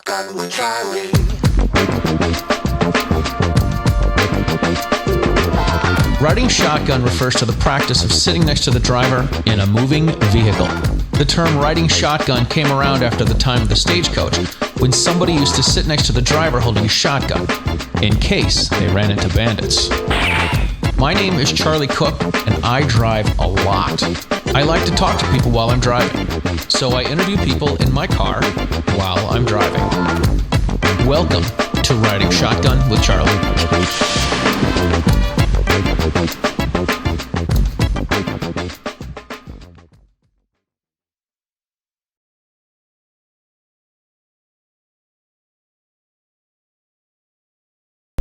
Shotgun with Charlie. Riding shotgun refers to the practice of sitting next to the driver in a moving vehicle. The term riding shotgun came around after the time of the stagecoach, when somebody used to sit next to the driver holding a shotgun, in case they ran into bandits. My name is Charlie Cook, and I drive a lot. I like to talk to people while I'm driving, so I interview people in my car while I'm driving. Welcome to Riding Shotgun with Charlie.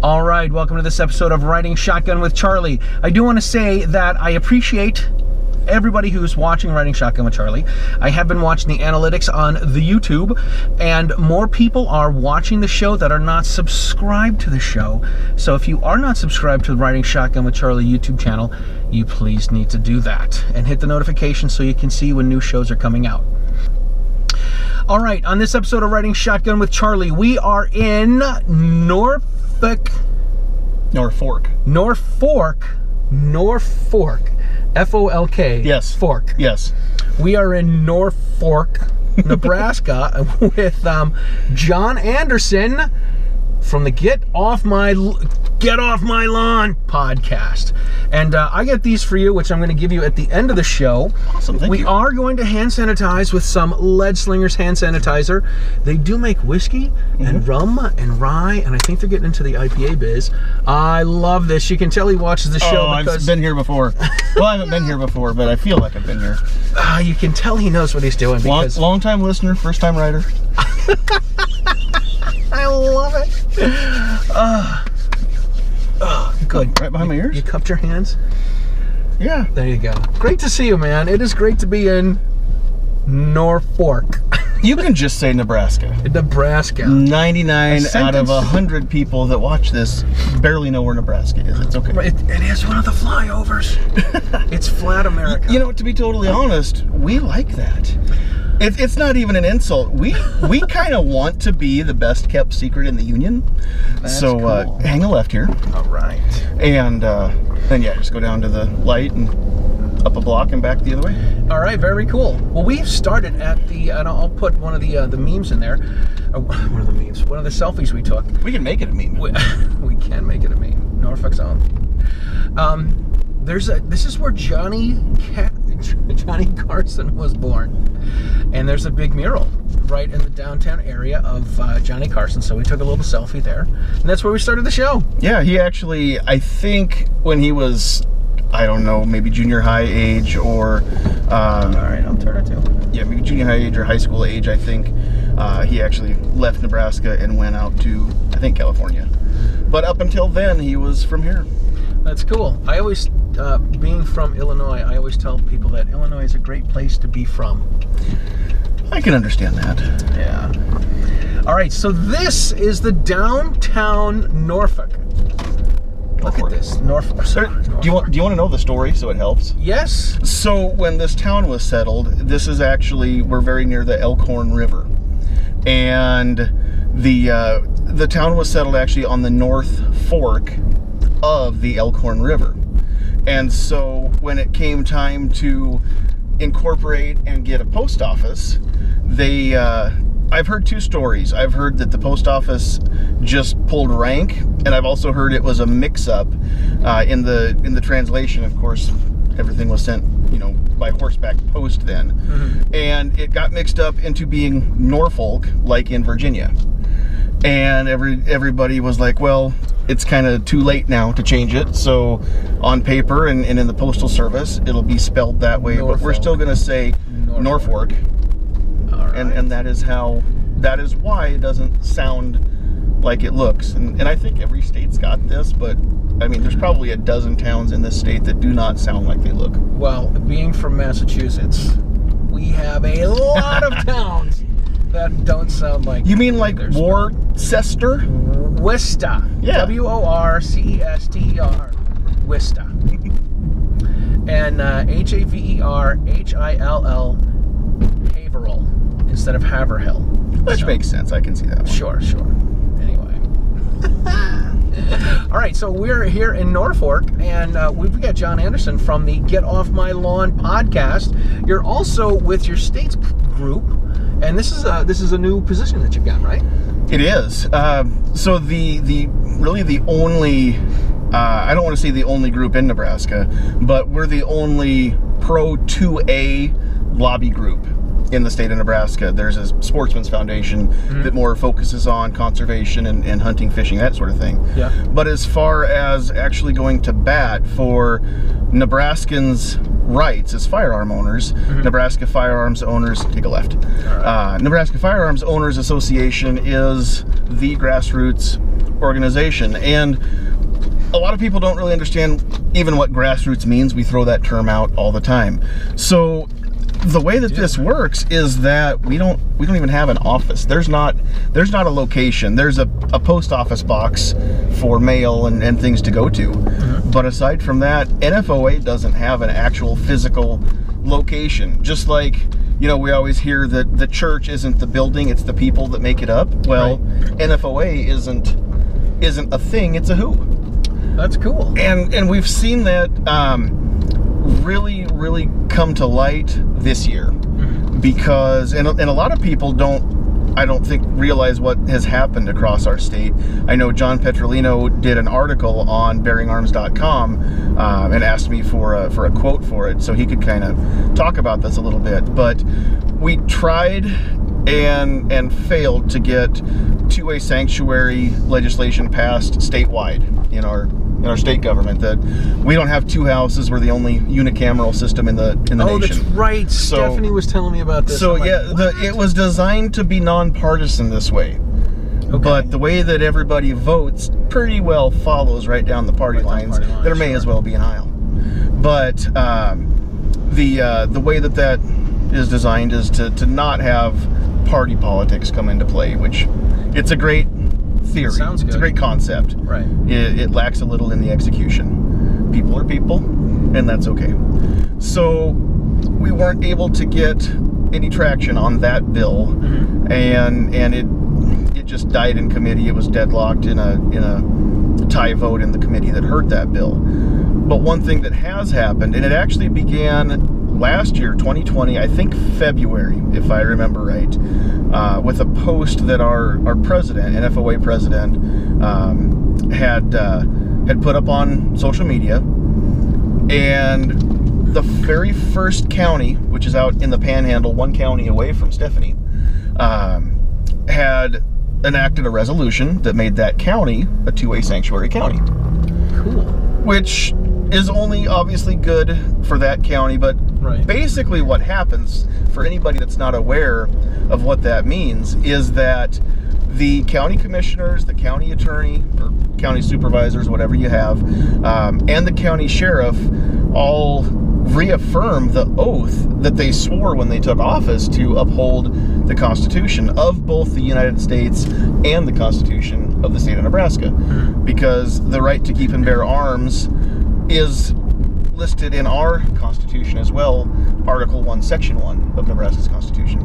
All right, welcome to this episode of Riding Shotgun with Charlie. I do want to say that I appreciate everybody who's watching Riding Shotgun with Charlie. I have been watching the analytics on the YouTube, and more people are watching the show that are not subscribed to the show. So if you are not subscribed to the Riding Shotgun with Charlie YouTube channel, you please need to do that and hit the notification so you can see when new shows are coming out. All right, on this episode of Riding Shotgun with Charlie, we are in Norfolk. F-O-L-K. Yes. Fork. Yes. We are in Norfolk, Nebraska, with Jon Anderson from the Get Off My Lawn podcast. And I get these for you, which I'm going to give you at the end of the show. Awesome, thank you. We are going to hand sanitize with some Lead Slingers hand sanitizer. They do make whiskey and rum and rye, and I think they're getting into the IPA biz. I love this. You can tell he watches the show because I've been here before. Well, I haven't been here before, but I feel like I've been here. You can tell he knows what he's doing. Because Long-time listener, first-time writer. I love it. Good. Right behind my ears? You cupped your hands? Yeah. There you go. Great to see you, man. It is great to be in Norfolk. You can just say Nebraska. Nebraska. 99 out of 100 people that watch this barely know where Nebraska is. It's okay. It is one of the flyovers. It's flat America. You know, to be totally honest, we like that. It's not even an insult. We kind of want to be the best kept secret in the Union. That's so cool. Hang a left here. All right. And then yeah, just go down to the light and up a block and back the other way. All right, very cool. Well, we've started at the, and I'll put one of the memes in there. One of the memes. One of the selfies we took. We can make it a meme. We can make it a meme. Norfolk's own. This is where Johnny Carson was born, and there's a big mural right in the downtown area of Johnny Carson, so we took a little selfie there, and that's where we started the show. Yeah, he actually, I think when he was, I don't know, maybe junior high age or all right, I'll turn it to. Yeah, maybe junior high age or high school age, I think he actually left Nebraska and went out to, I think, California. But up until then, he was from here. That's cool. I always, being from Illinois, I always tell people that Illinois is a great place to be from. I can understand that. Yeah. All right, so this is the downtown Norfolk. Look at this, Norfolk. Do you want to know the story so it helps? Yes. So when this town was settled, this is actually, we're very near the Elkhorn River, and the town was settled actually on the North Fork of the Elkhorn River. And so when it came time to incorporate and get a post office, they I've heard two stories. I've heard that the post office just pulled rank, and I've also heard it was a mix-up in the translation. Of course, everything was sent, by horseback post then, and it got mixed up into being Norfolk, like in Virginia. And everybody was like, well, it's kind of too late now to change it. So on paper and in the postal service, it'll be spelled that way. Norfolk. But we're still going to say Norfolk. All right. And that is why it doesn't sound like it looks. And I think every state's got this, but I mean, there's probably a dozen towns in this state that do not sound like they look. Well, being from Massachusetts, we have a lot of towns that don't sound like. You mean like Worcester? Worcester. Yeah. W-O-R-C-E-S-T-E-R. Worcester. And Haverhill. Haverhill instead of Haverhill. Which makes sense. I can see that one. Sure. Anyway. All right, so we're here in Norfolk, and we've got Jon Anderson from the Get Off My Lawn podcast. You're also with your state's group, and this is a new position that you've got, right? It is. So the only, I don't want to say the only group in Nebraska, but we're the only Pro 2A lobby group in the state of Nebraska. There's a Sportsman's Foundation that more focuses on conservation and hunting, fishing, that sort of thing. Yeah. But as far as actually going to bat for Nebraskans' rights as firearm owners, Nebraska Firearms Owners, take a left. Right. Nebraska Firearms Owners Association is the grassroots organization. And a lot of people don't really understand even what grassroots means. We throw that term out all the time. So the way that this works is that we don't even have an office. There's not a location. There's a post office box for mail and things to go to. But aside from that, NFOA doesn't have an actual physical location. Just like, we always hear that the church isn't the building, it's the people that make it up. Well, NFOA isn't a thing, it's a who. That's cool. And we've seen that really come to light this year, because and a lot of people I don't think realize what has happened across our state. I know John Petrolino did an article on bearingarms.com and asked me for a quote for it so he could kind of talk about this a little bit. But we tried and failed to get 2A sanctuary legislation passed statewide in our state government. That we don't have two houses. We're the only unicameral system in the nation. Oh, that's right. So, Stephanie was telling me about this. So it was designed to be nonpartisan this way. Okay. But the way that everybody votes pretty well follows right down the party lines. There may as well be an aisle. But the way that is designed is to not have party politics come into play, which it's a great theory. Sounds good. It's a great concept. Right. It lacks a little in the execution. People are people, and that's okay. So we weren't able to get any traction on that bill, and it just died in committee. It was deadlocked in a tie vote in the committee that hurt that bill. But one thing that has happened, and it actually began last year, 2020, I think February, if I remember right, with a post that our president, NFOA president, had put up on social media. And the very first county, which is out in the Panhandle, one county away from Stephanie, had enacted a resolution that made that county a 2A sanctuary county. Cool. Which is only obviously good for that county, but basically what happens, for anybody that's not aware of what that means, is that the county commissioners, the county attorney, or county supervisors, whatever you have, and the county sheriff all reaffirm the oath that they swore when they took office to uphold the Constitution of both the United States and the Constitution of the state of Nebraska. Because the right to keep and bear arms is listed in our Constitution as well, Article 1, Section 1 of Nebraska's Constitution.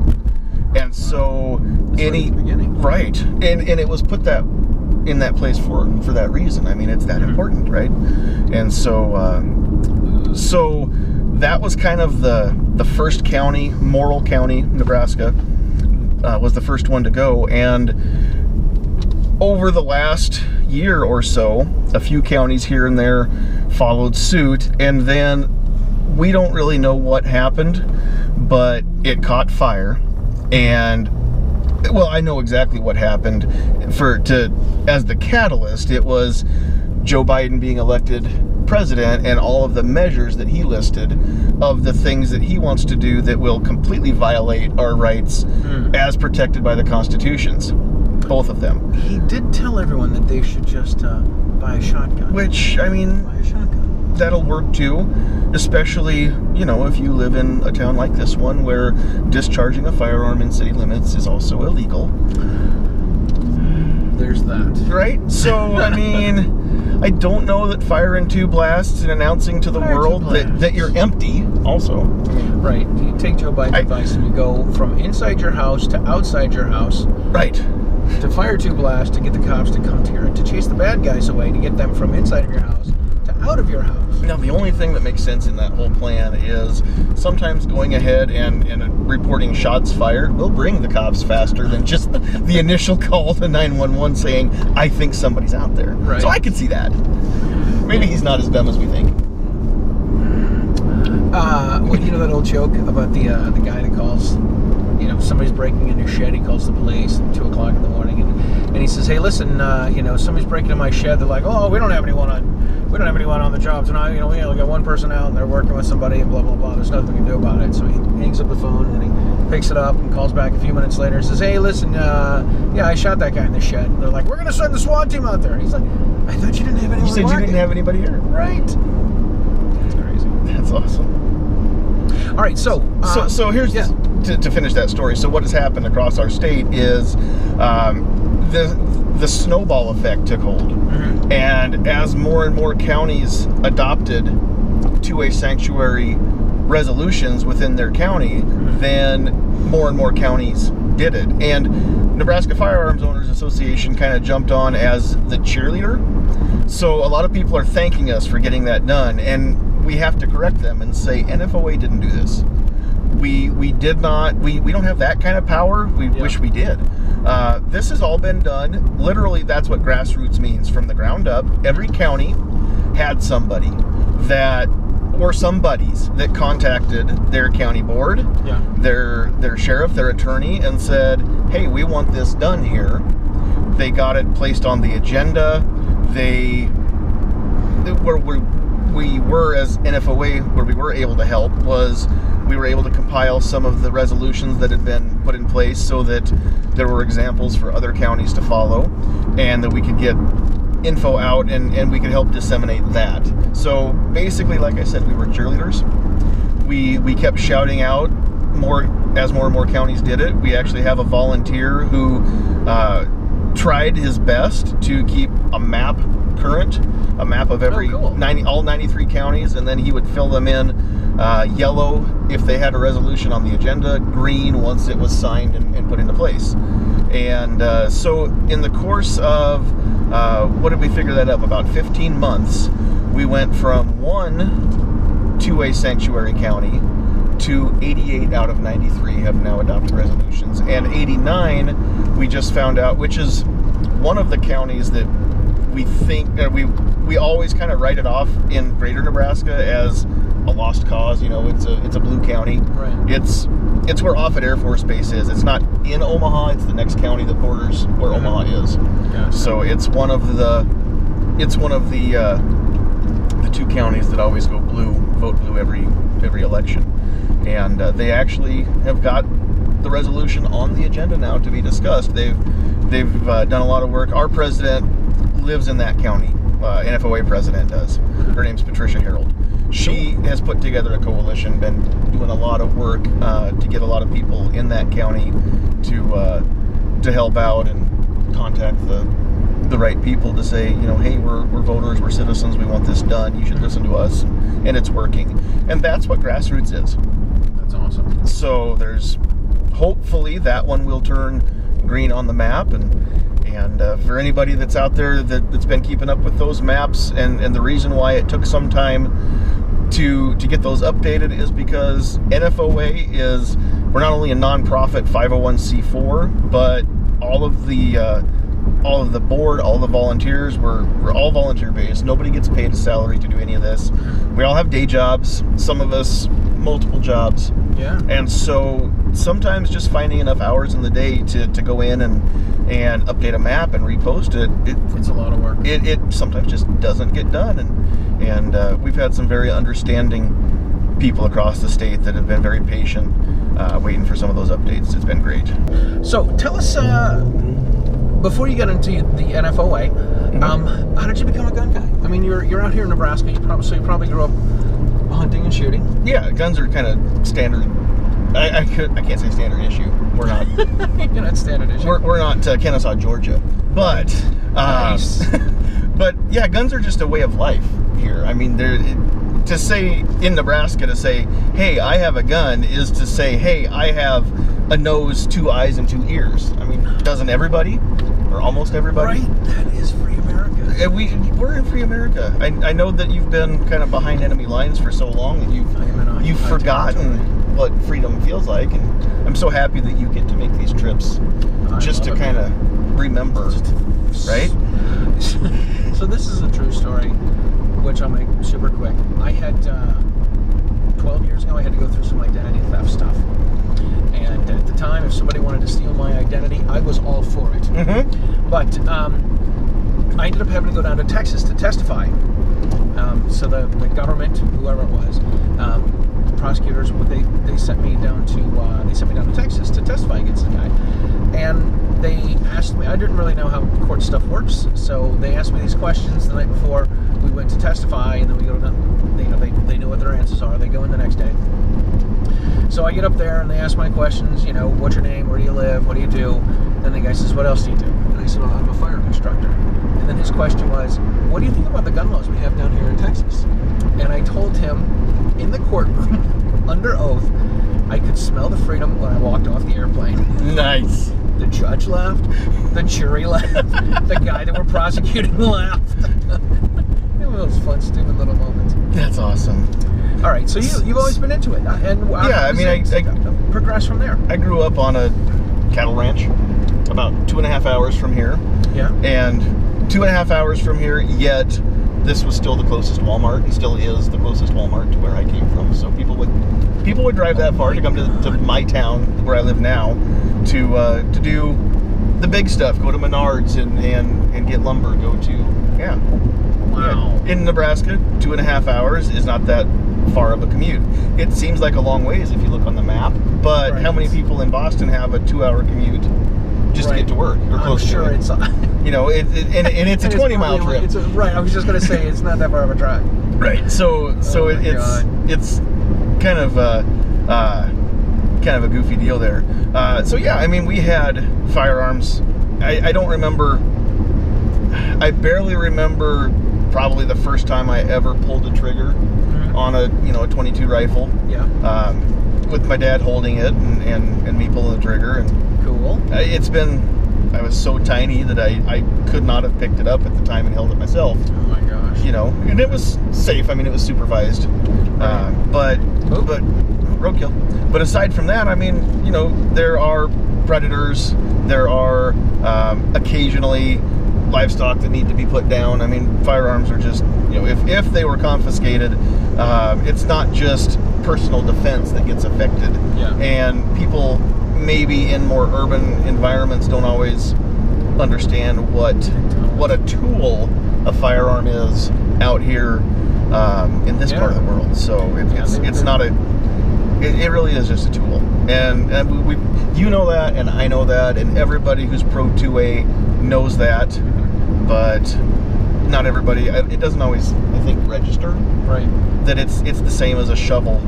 And so and it was put that in that place for that reason. I mean, it's that important, right? And so so that was kind of the first county, Morrill County, Nebraska, was the first one to go. And over the last year or so, a few counties here and there followed suit, and then we don't really know what happened, but it caught fire. And well, I know exactly what happened. As the catalyst, it was Joe Biden being elected president and all of the measures that he listed of the things that he wants to do that will completely violate our rights as protected by the Constitutions. Both of them. He did tell everyone that they should just buy a shotgun. Which, I mean, buy a shotgun. That'll work too, especially, if you live in a town like this one where discharging a firearm in city limits is also illegal. There's that. Right? So, I mean, I don't know that firing 2 blasts and announcing to the world that you're empty also. Right. You take Joe Biden's advice and you go from inside your house to outside your house. Right. To fire 2 blasts to get the cops to come to to chase the bad guys away, to get them from inside of your house to out of your house. Now, the only thing that makes sense in that whole plan is sometimes going ahead and reporting shots fired will bring the cops faster than just the initial call to 911 saying, I think somebody's out there. Right. So I could see that. Maybe he's not as dumb as we think. Well, you know that old joke about the guy that calls, somebody's breaking in your shed, he calls the police at 2 o'clock in the morning, and he says, hey, listen, somebody's breaking in my shed. They're like, oh, we don't have anyone on the job tonight. We only got 1 person out, and they're working with somebody, and blah, blah, blah. There's nothing we can do about it. So he hangs up the phone, and he picks it up and calls back a few minutes later and says, hey, listen, I shot that guy in the shed. And they're like, we're going to send the SWAT team out there. And he's like, I thought you didn't have anyone. You said you didn't have anybody here. Right. That's crazy. That's awesome. All right, so here's to finish that story. So what has happened across our state is the snowball effect took hold, and as more and more counties adopted 2A sanctuary resolutions within their county, then more and more counties did it. And Nebraska Firearms Owners Association kind of jumped on as the cheerleader. So a lot of people are thanking us for getting that done, and we have to correct them and say NFOA didn't do this. We did not. We don't have that kind of power. We wish we did. This has all been done. Literally, that's what grassroots means. From the ground up, every county had somebody or some buddies that contacted their county board, their sheriff, their attorney, and said, hey, we want this done here. They got it placed on the agenda. Where we were as NFOA, where we were able to help, was we were able to compile some of the resolutions that had been put in place so that there were examples for other counties to follow, and that we could get info out and we could help disseminate that. So basically, like I said, we were cheerleaders. We kept shouting out as more and more counties did it. We actually have a volunteer who tried his best to keep a map current, a map of all 93 counties, and then he would fill them in yellow if they had a resolution on the agenda, green once it was signed and put into place. And so in the course of, what did we figure that up? About 15 months, we went from 1 2A sanctuary county to 88 out of 93 have now adopted resolutions. And 89, we just found out, which is one of the counties that we think, we always kind of write it off in greater Nebraska as a lost cause. It's a blue county. Right. It's where Offutt Air Force Base is. It's not in Omaha. It's the next county that borders where Omaha is. Gotcha. So it's one of the 2 counties that always vote blue every election. And they actually have got the resolution on the agenda now to be discussed. They've done a lot of work. Our president lives in that county. NFOA president does. Her name's Patricia Harold. She has put together a coalition, been doing a lot of work to get a lot of people in that county to help out and contact the right people to say, hey, we're voters, we're citizens, we want this done, you should listen to us, and it's working. And that's what Grassroots is. That's awesome. So there's, hopefully that one will turn green on the map, and for anybody that's out there that's been keeping up with those maps, and the reason why it took some time to get those updated is because NFOA we're not only a nonprofit 501c4, but all of the board, all the volunteers, we're all volunteer based. Nobody gets paid a salary to do any of this. We all have day jobs, some of us multiple jobs. Yeah. And so sometimes just finding enough hours in the day to go in and update a map and repost it, it's a lot of work. It sometimes just doesn't get done, and we've had some very understanding people across the state that have been very patient, waiting for some of those updates. It's been great. So tell us, before you got into the NFOA, how did you become a gun guy? I mean, you're out here in Nebraska. You probably grew up hunting and shooting. Yeah, guns are kind of standard. I can't say standard issue. We're not. You're not standard issue. We're not Kennesaw, Georgia, but nice. But yeah, guns are just a way of life here. I mean, to say in Nebraska, to say, hey, I have a gun, is to say, hey, I have a nose, 2 eyes, and 2 ears. I mean, doesn't everybody? Or almost everybody? Right, that is free America. We're in free America. I know that you've been kind of behind enemy lines for so long that you've forgotten what freedom feels like, and I'm so happy that you get to make these trips just to kind of remember, right? So this is a true story, which I'll make super quick. I had 12 years ago, I had to go through some identity theft stuff, and at the time, if somebody wanted to steal my identity, I was all for it. Mm-hmm. But I ended up having to go down to Texas to testify. So the government, whoever it was, the prosecutors, they sent me down to Texas to testify against the guy, and they asked me. I didn't really know how court stuff works, so they asked me these questions the night before we went to testify, and then we go to they know what their answers are. They go in the next day. So I get up there and they ask my questions. What's your name? Where do you live? What do you do? And the guy says, what else do you do? And I said, well, I'm a firearm instructor. And then his question was, what do you think about the gun laws we have down here in Texas? And I told him in the courtroom, under oath, I could smell the freedom when I walked off the airplane. Nice. The judge laughed. The jury laughed. The guy that we're prosecuting laughed. It was fun, stupid little moments. That's awesome. All right, so you've always been into it, and yeah, I mean, I progressed from there. I grew up on a cattle ranch, about 2.5 hours from here. Yeah. And 2.5 hours from here, yet this was still the closest Walmart, and still is the closest Walmart to where I came from. So people would drive that far to come to my town where I live now to do the big stuff. Go to Menards and get lumber. Go to Wow. Yeah. In Nebraska, 2.5 hours is not that far of a commute. It seems like a long ways if you look on the map, but how many people in Boston have a 2-hour commute just to get to work or close to it? It's and it's a 20-mile trip. Right, I was just going to say it's not that far of a drive. Right. So it's kind of a goofy deal there. So yeah, I mean, we had firearms. I don't remember. I barely remember probably the first time I ever pulled a trigger on a 22 rifle. Yeah. With my dad holding it and me pulling the trigger. And cool. I was so tiny that I could not have picked it up at the time and held it myself. Oh my gosh. And it was safe. I mean, it was supervised. But roadkill. But aside from that, I mean, there are predators. There are occasionally livestock that need to be put down. I mean, firearms are just, if they were confiscated, it's not just personal defense that gets affected. Yeah. And people maybe in more urban environments don't always understand what a tool a firearm is out here in this part of the world. So it really is just a tool. And we that, and I know that, and everybody who's pro 2A knows that. But not everybody. It doesn't always, I think, register. Right. That it's the same as a shovel.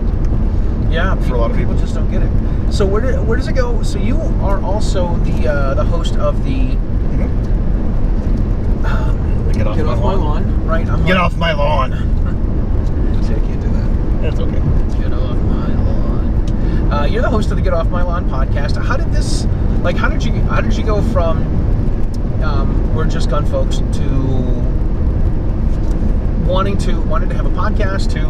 Yeah. For a lot of people, just don't get it. So where does it go? So you are also the host of the. Get off my lawn. Right. Get off my lawn. See, I can't do that. That's okay. Get off my lawn. You're the host of the Get Off My Lawn podcast. How did this? How did you go from? We're just gun folks to wanting to have a podcast to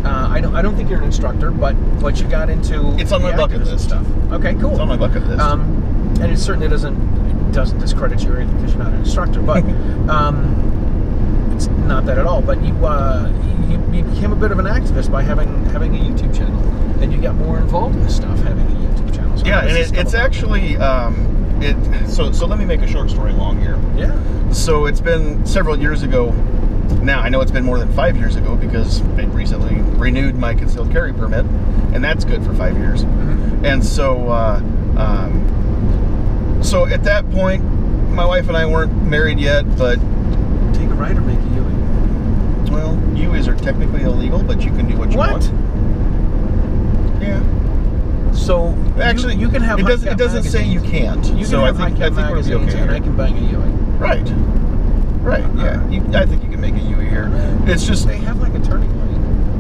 I don't think you're an instructor, but you got into it's on my bucket list stuff. Okay, cool. It's on my bucket list. And it certainly doesn't discredit you or anything because you're not an instructor, but it's not that at all. But you became a bit of an activist by having a YouTube channel, and you got more involved in this stuff having a YouTube channel. So and it's actually. So let me make a short story long here. Yeah. So it's been several years ago. Now I know it's been more than 5 years ago because I recently renewed my concealed carry permit, and that's good for 5 years. Mm-hmm. And so at that point, my wife and I weren't married yet, but take a ride or make a UE. Well, UEs are technically illegal, but you can do what you want. Yeah. So actually, you can have. It doesn't say you can't. You can have I think we'll be okay. And I can bang a UE. Right. Right, yeah. I think you can make a UE here. It's just... They have like a turning lane.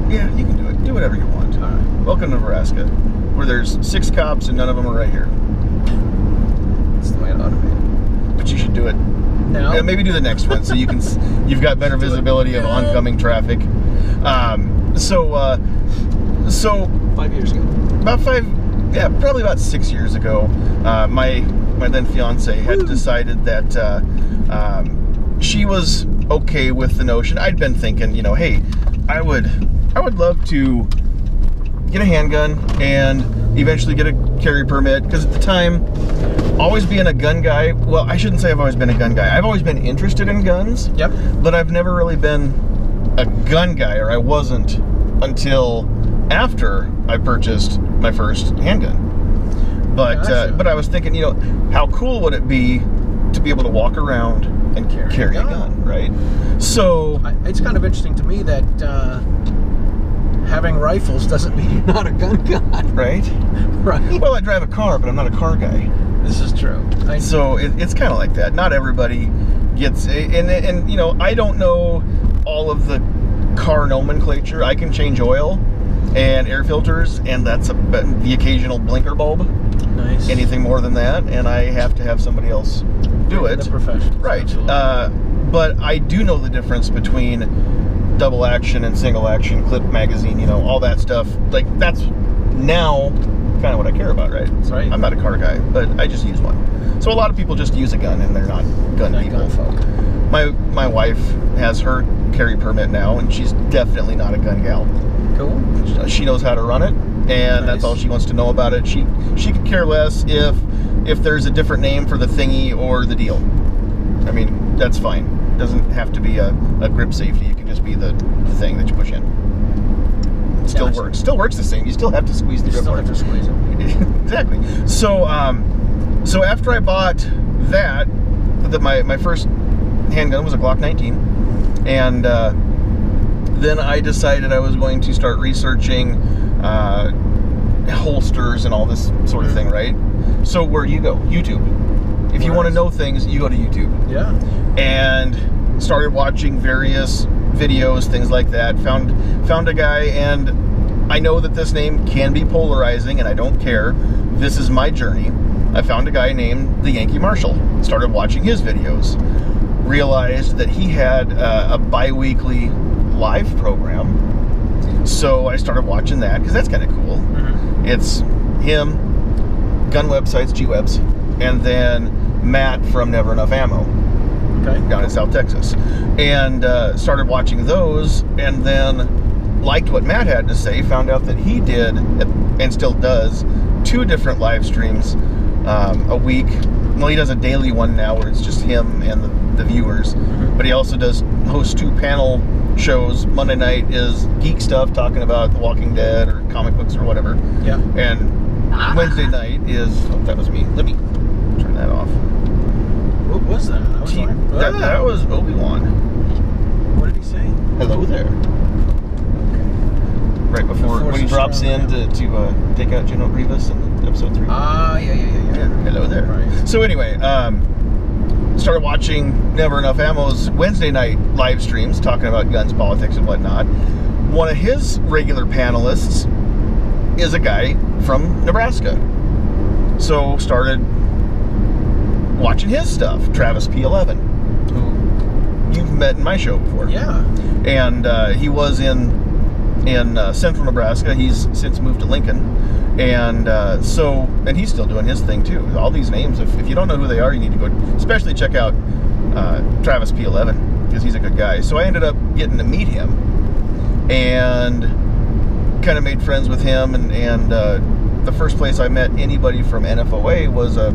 Yeah, you can do it. Do whatever you want. All right. Welcome to Nebraska, where there's 6 cops and none of them are right here. That's the way it ought to be. But you should do it. Now? Yeah, maybe do the next one so you've got better visibility of oncoming traffic. So 5 years ago. Probably about 6 years ago, my then fiance had decided that she was okay with the notion. I'd been thinking, hey, I would love to get a handgun and eventually get a carry permit, because at the time, always being a gun guy, well, I shouldn't say I've always been a gun guy. I've always been interested in guns. Yep. But I've never really been a gun guy, or I wasn't until after I purchased my first handgun. But Gotcha. But I was thinking, how cool would it be to be able to walk around and carry a gun, right? So it's kind of interesting to me that having rifles doesn't mean you're not a gun guy, right? Right. Well, I drive a car, but I'm not a car guy. This is true. So it's kind of like that. Not everybody gets, and I don't know all of the car nomenclature. I can change oil and air filters, and that's the occasional blinker bulb. Nice. Anything more than that, and I have to have somebody else do it. The professional. Right. But I do know the difference between double action and single action, clip magazine, all that stuff. Like, that's now kind of what I care about, right? That's right. I'm not a car guy, but I just use one. So a lot of people just use a gun, and they're not gun people. Gun folk. My wife has her carry permit now, and she's definitely not a gun gal. Cool. She knows how to run it, and that's all she wants to know about it. She could care less if there's a different name for the thingy or the deal. I mean, that's fine. It doesn't have to be a grip safety. It can just be the thing that you push in. It still works. Still works the same. You still have to squeeze the grip. Still have to squeeze it. Exactly. So after I bought that, my first handgun was a Glock 19, and then I decided I was going to start researching holsters and all this sort of thing, right? So where do you go? YouTube. If you want to know things, you go to YouTube. Yeah. And started watching various videos, things like that. Found a guy, and I know that this name can be polarizing, and I don't care. This is my journey. I found a guy named the Yankee Marshall. Started watching his videos. Realized that he had a bi-weekly live program. So I started watching that, because that's kind of cool. Mm-hmm. It's him, gun websites, G-Webs, and then Matt from Never Enough Ammo, down in South Texas. And started watching those, and then liked what Matt had to say, found out that he did, and still does, 2 different live streams a week. Well, he does a daily one now where it's just him and the viewers. Mm-hmm. But he also hosts 2 panel shows. Monday night is geek stuff, talking about The Walking Dead or comic books or whatever. Yeah. And Wednesday night is... Oh, that was me. Let me turn that off. What was that? That was Obi-Wan. What did he say? Hello there. Right before when he drops in to take out General Grievous in episode 3. Yeah. Hello there. Right. So anyway, started watching Never Enough Ammo's Wednesday night live streams, talking about guns, politics, and whatnot. One of his regular panelists is a guy from Nebraska. So started watching his stuff. Travis P11, who you've met in my show before. Yeah. And he was in central Nebraska. He's since moved to Lincoln. And and he's still doing his thing too. All these names, if you don't know who they are, you need to go, especially check out Travis P11, because he's a good guy. So I ended up getting to meet him, and kind of made friends with him, and the first place I met anybody from NFOA was a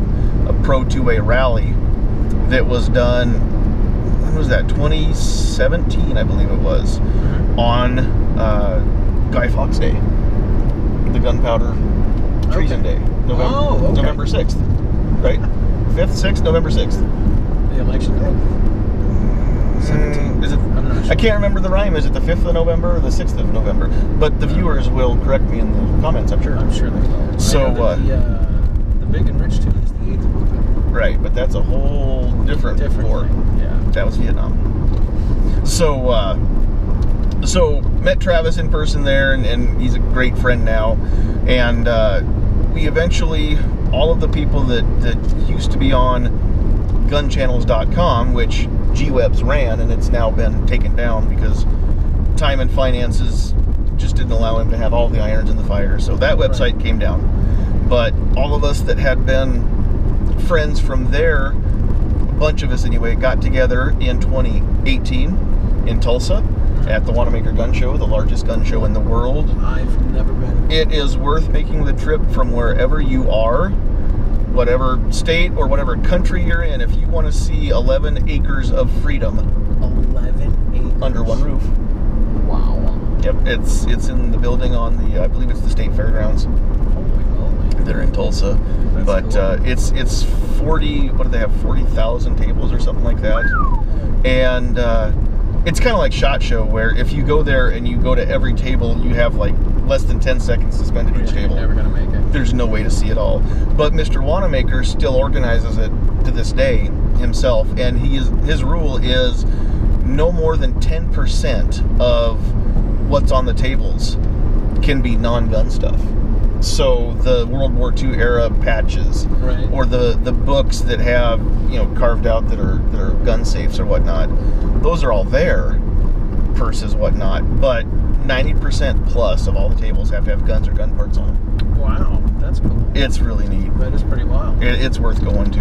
Pro 2A rally that was done, when was that, 2017 I believe it was, on Guy Fawkes Day, the gunpowder treason day, November 6th, right? 5th, 6th, November 6th. The election day? 17th. Is it? I'm not sure. I can't remember the rhyme. Is it the 5th of November or the 6th of November? But the viewers will correct me in the comments, I'm sure. I'm sure they will. So, the big and rich tune is the 8th of November. Right, but that's a whole different war. thing. Yeah. That was Vietnam. So met Travis in person there, and he's a great friend now. And we eventually, all of the people that used to be on gunchannels.com, which GWebs ran, and it's now been taken down because time and finances just didn't allow him to have all the irons in the fire. So that website came down. But all of us that had been friends from there, a bunch of us anyway, got together in 2018 in Tulsa at the Wanenmacher Gun Show, the largest gun show in the world. I've never been. It is worth making the trip from wherever you are, whatever state or whatever country you're in, if you want to see 11 acres of freedom. 11 acres? Under one roof. Wow. Yep, it's in the building on the, I believe it's the state fairgrounds. Holy moly. They're in Tulsa. That's But cool. it's 40, what do they have, 40,000 tables or something like that. And it's kind of like SHOT Show, where if you go there and you go to every table, you have like less than 10 seconds to spend at each table. You're never going to make it. There's no way to see it all. But Mr. Wanenmacher still organizes it to this day himself, and his rule is no more than 10% of what's on the tables can be non-gun stuff. So the World War II era patches, Right. or the books that have, carved out that are gun safes or whatnot, those are all there, purses, whatnot. But 90% plus of all the tables have to have guns or gun parts on them. Wow, that's cool. It's really neat. That is pretty wild. It's worth going to.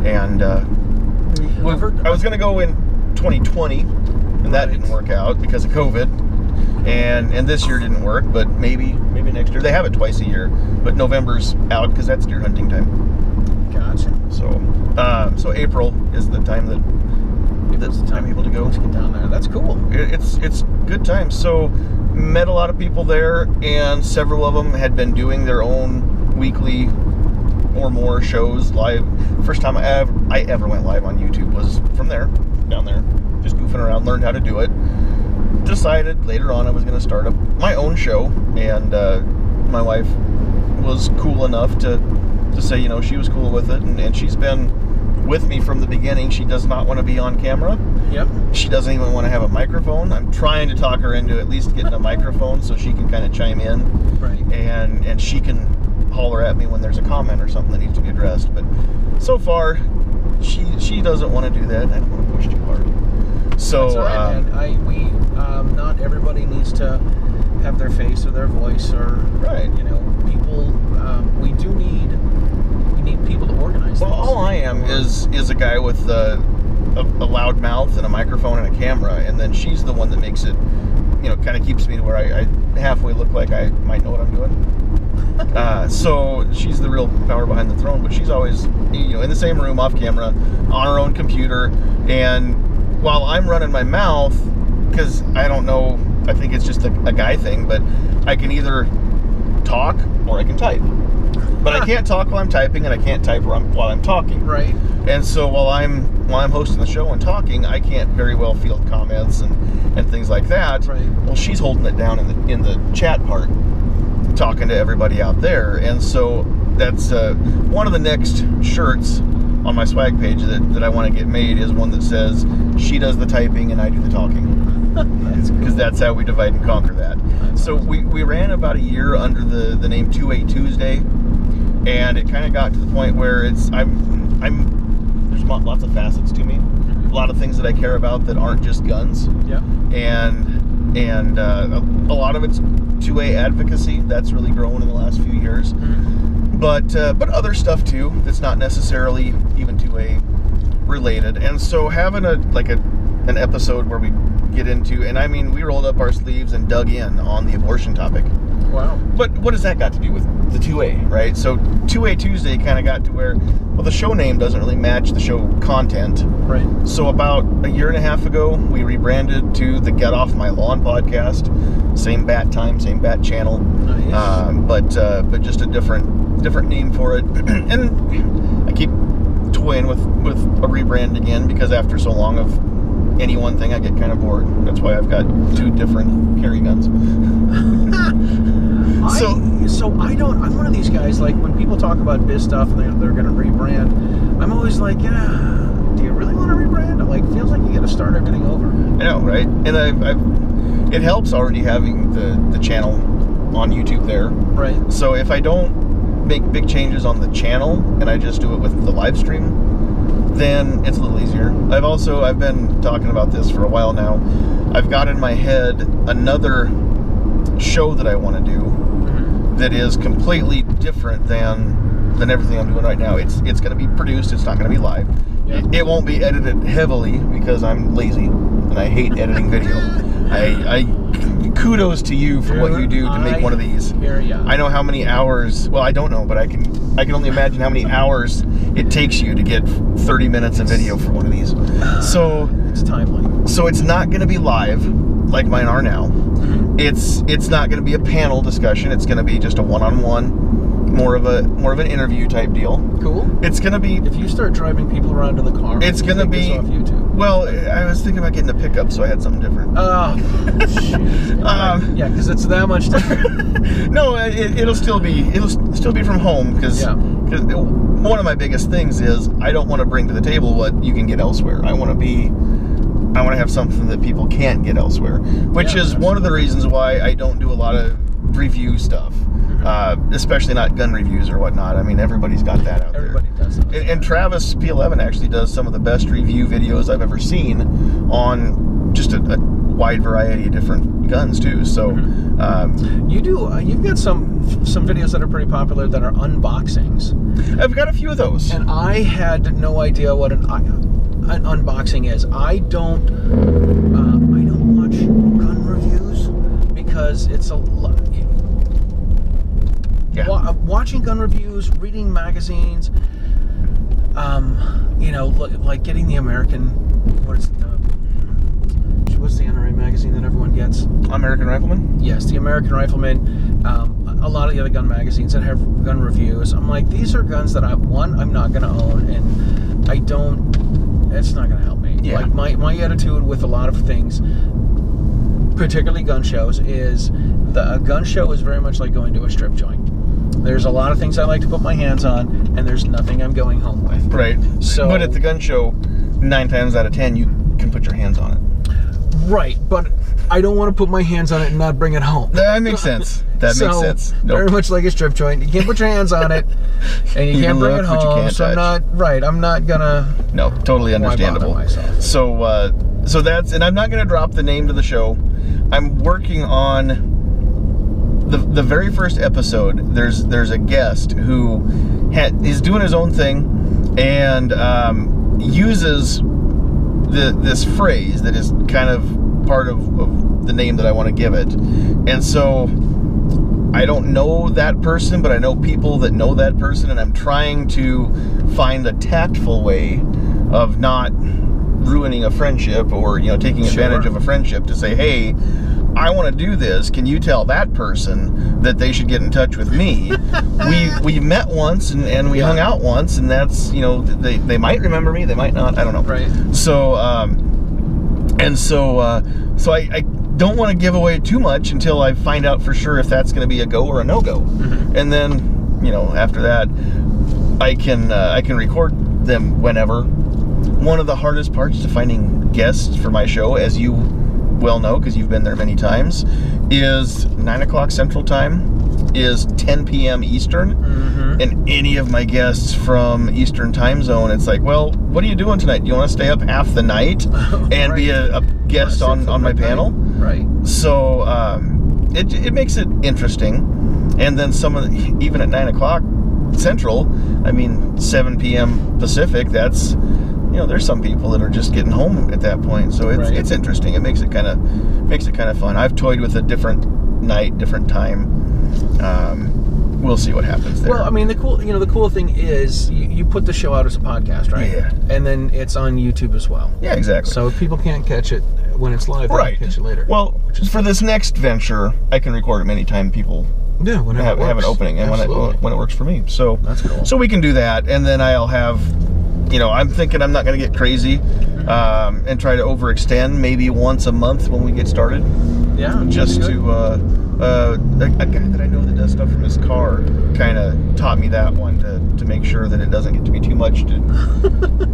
And I was going to go in 2020, and that didn't work out because of COVID. And this year didn't work, but maybe next year. They have it twice a year, but November's out because that's deer hunting time. Gotcha. So April is the time that I'm able to go. Let's get down there. That's cool. It's good time. So met a lot of people there, and several of them had been doing their own weekly or more shows live. First time I ever went live on YouTube was from there, down there, just goofing around, learned how to do it. Decided later on I was going to start up my own show, and my wife was cool enough to say, she was cool with it, and she's been with me from the beginning. She does not want to be on camera. Yep. She doesn't even want to have a microphone. I'm trying to talk her into at least getting a microphone so she can kind of chime in, Right. and she can holler at me when there's a comment or something that needs to be addressed. But so far, she doesn't want to do that. I don't want to push too hard. So That's all right, man. Not everybody needs to have their face or their voice or Right. People. We need people to organize. Well, things. all I am is a guy with a loud mouth and a microphone and a camera, and then she's the one that makes it, kind of keeps me to where I halfway look like I might know what I'm doing. So she's the real power behind the throne, but she's always, in the same room, off camera, on her own computer, and while I'm running my mouth, because I don't know, I think it's just a guy thing, but I can either talk or I can type. But I can't talk while I'm typing, and I can't type while I'm talking. Right. And so while I'm hosting the show and talking, I can't very well field comments and things like that. Right. Well, she's holding it down in the chat part, talking to everybody out there. And so that's one of the next shirts on my swag page that I want to get made is one that says she does the typing and I do the talking. That's cool. Because that's how we divide and conquer that. So we ran about a year under the name 2A Tuesday, and it kind of got to the point where there's lots of facets to me, a lot of things that I care about that aren't just guns. Yeah. And a lot of it's 2A advocacy. That's really grown in the last few years. But other stuff too that's not necessarily even 2A related. And so having an episode where we get into, and I mean, we rolled up our sleeves and dug in on the abortion topic. Wow. But what has that got to do with the 2A, right? So 2A Tuesday kind of got to where, well, the show name doesn't really match the show content. Right. So about a year and a half ago, we rebranded to the Get Off My Lawn podcast. Same bat time, same bat channel. Nice. But just a different name for it. And I keep toying with a rebrand again, because after so long of any one thing, I get kind of bored. That's why I've got two different carry guns. So I'm one of these guys, like when people talk about biz stuff and they're going to rebrand, I'm always like, yeah, do you really want to rebrand? It like feels like you got to start everything over. I know, right? And it helps already having the channel on YouTube there. Right. So if I don't make big changes on the channel and I just do it with the live stream, then it's a little easier. I've been talking about this for a while now. I've got in my head another show that I want to do that is completely different than everything I'm doing right now. It's going to be produced. It's not going to be live. Yeah. It won't be edited heavily because I'm lazy and I hate editing video. I kudos to you for what you do to make one of these. I know how many hours. Well, I don't know, but I can only imagine how many hours it takes you to get 30 minutes of video for one of these. So it's timely. So it's not going to be live like mine are now. It's not going to be a panel discussion. It's going to be just a one-on-one, more of an interview type deal. Cool. It's going to be. If you start driving people around in the car, it's going to be off YouTube. Well, I was thinking about getting a pickup, so I had something different. Oh, yeah, because it's that much different. No, it'll still be from home because one of my biggest things is I don't want to bring to the table what you can get elsewhere. I want to have something that people can't get elsewhere, which is one of the reasons why I don't do a lot of review stuff, especially not gun reviews or whatnot. I mean, everybody's got that out there. Everybody does that. And Travis P11 actually does some of the best review videos I've ever seen on just a wide variety of different guns too. So you've got some videos that are pretty popular that are unboxings. I've got a few of those, and I had no idea what an unboxing is. I don't watch gun reviews because it's a lot. Watching gun reviews, reading magazines, like getting the American, what's the NRA magazine that everyone gets? American Rifleman? Yes, the American Rifleman. A lot of the other gun magazines that have gun reviews. I'm like, these are guns that I'm not going to own, and it's not going to help me. Yeah. Like my attitude with a lot of things, particularly gun shows, is a gun show is very much like going to a strip joint. There's a lot of things I like to put my hands on, and there's nothing I'm going home with. Right. So, but at the gun show, 9 times out of 10, you can put your hands on it. Right, but I don't want to put my hands on it and not bring it home. That makes sense. That makes sense. Nope. Very much like a strip joint. You can't put your hands on it, and you can't bring it home. So I'm not gonna. No, totally understandable. So that's, and I'm not gonna drop the name to the show. I'm working on the very first episode. There's a guest who is doing his own thing and uses this phrase that is kind of part of the name that I want to give it. And so I don't know that person, but I know people that know that person, and I'm trying to find a tactful way of not ruining a friendship or taking advantage of a friendship to say, hey, I want to do this. Can you tell that person that they should get in touch with me? we met once and we hung out once, and that's they might remember me, they might not. I don't know. Right. So so I don't want to give away too much until I find out for sure if that's going to be a go or a no go, and then after that I can record them whenever. One of the hardest parts to finding guests for my show, as you well know because you've been there many times, is 9 o'clock Central Time is 10 p.m. Eastern, and any of my guests from Eastern Time Zone, it's like, well, what are you doing tonight? Do you want to stay up half the night and be a guest on my panel? Right. So it makes it interesting. And then even at 9 o'clock Central, 7 p.m. Pacific, that's there's some people that are just getting home at that point, so it's interesting. It makes it kind of fun. I've toyed with a different night, different time. We'll see what happens there. Well, the cool thing is you put the show out as a podcast, right? Yeah. And then it's on YouTube as well. Yeah, exactly. So if people can't catch it when it's live, they can catch it later. Well, for this next venture, I can record them anytime people whenever have an opening and when it works for me. So that's cool. So we can do that, and then I'll have. I'm thinking I'm not going to get crazy and try to overextend. Maybe once a month when we get started. Yeah, just to a guy that I know that does stuff from his car kind of taught me that one to make sure that it doesn't get to be too much.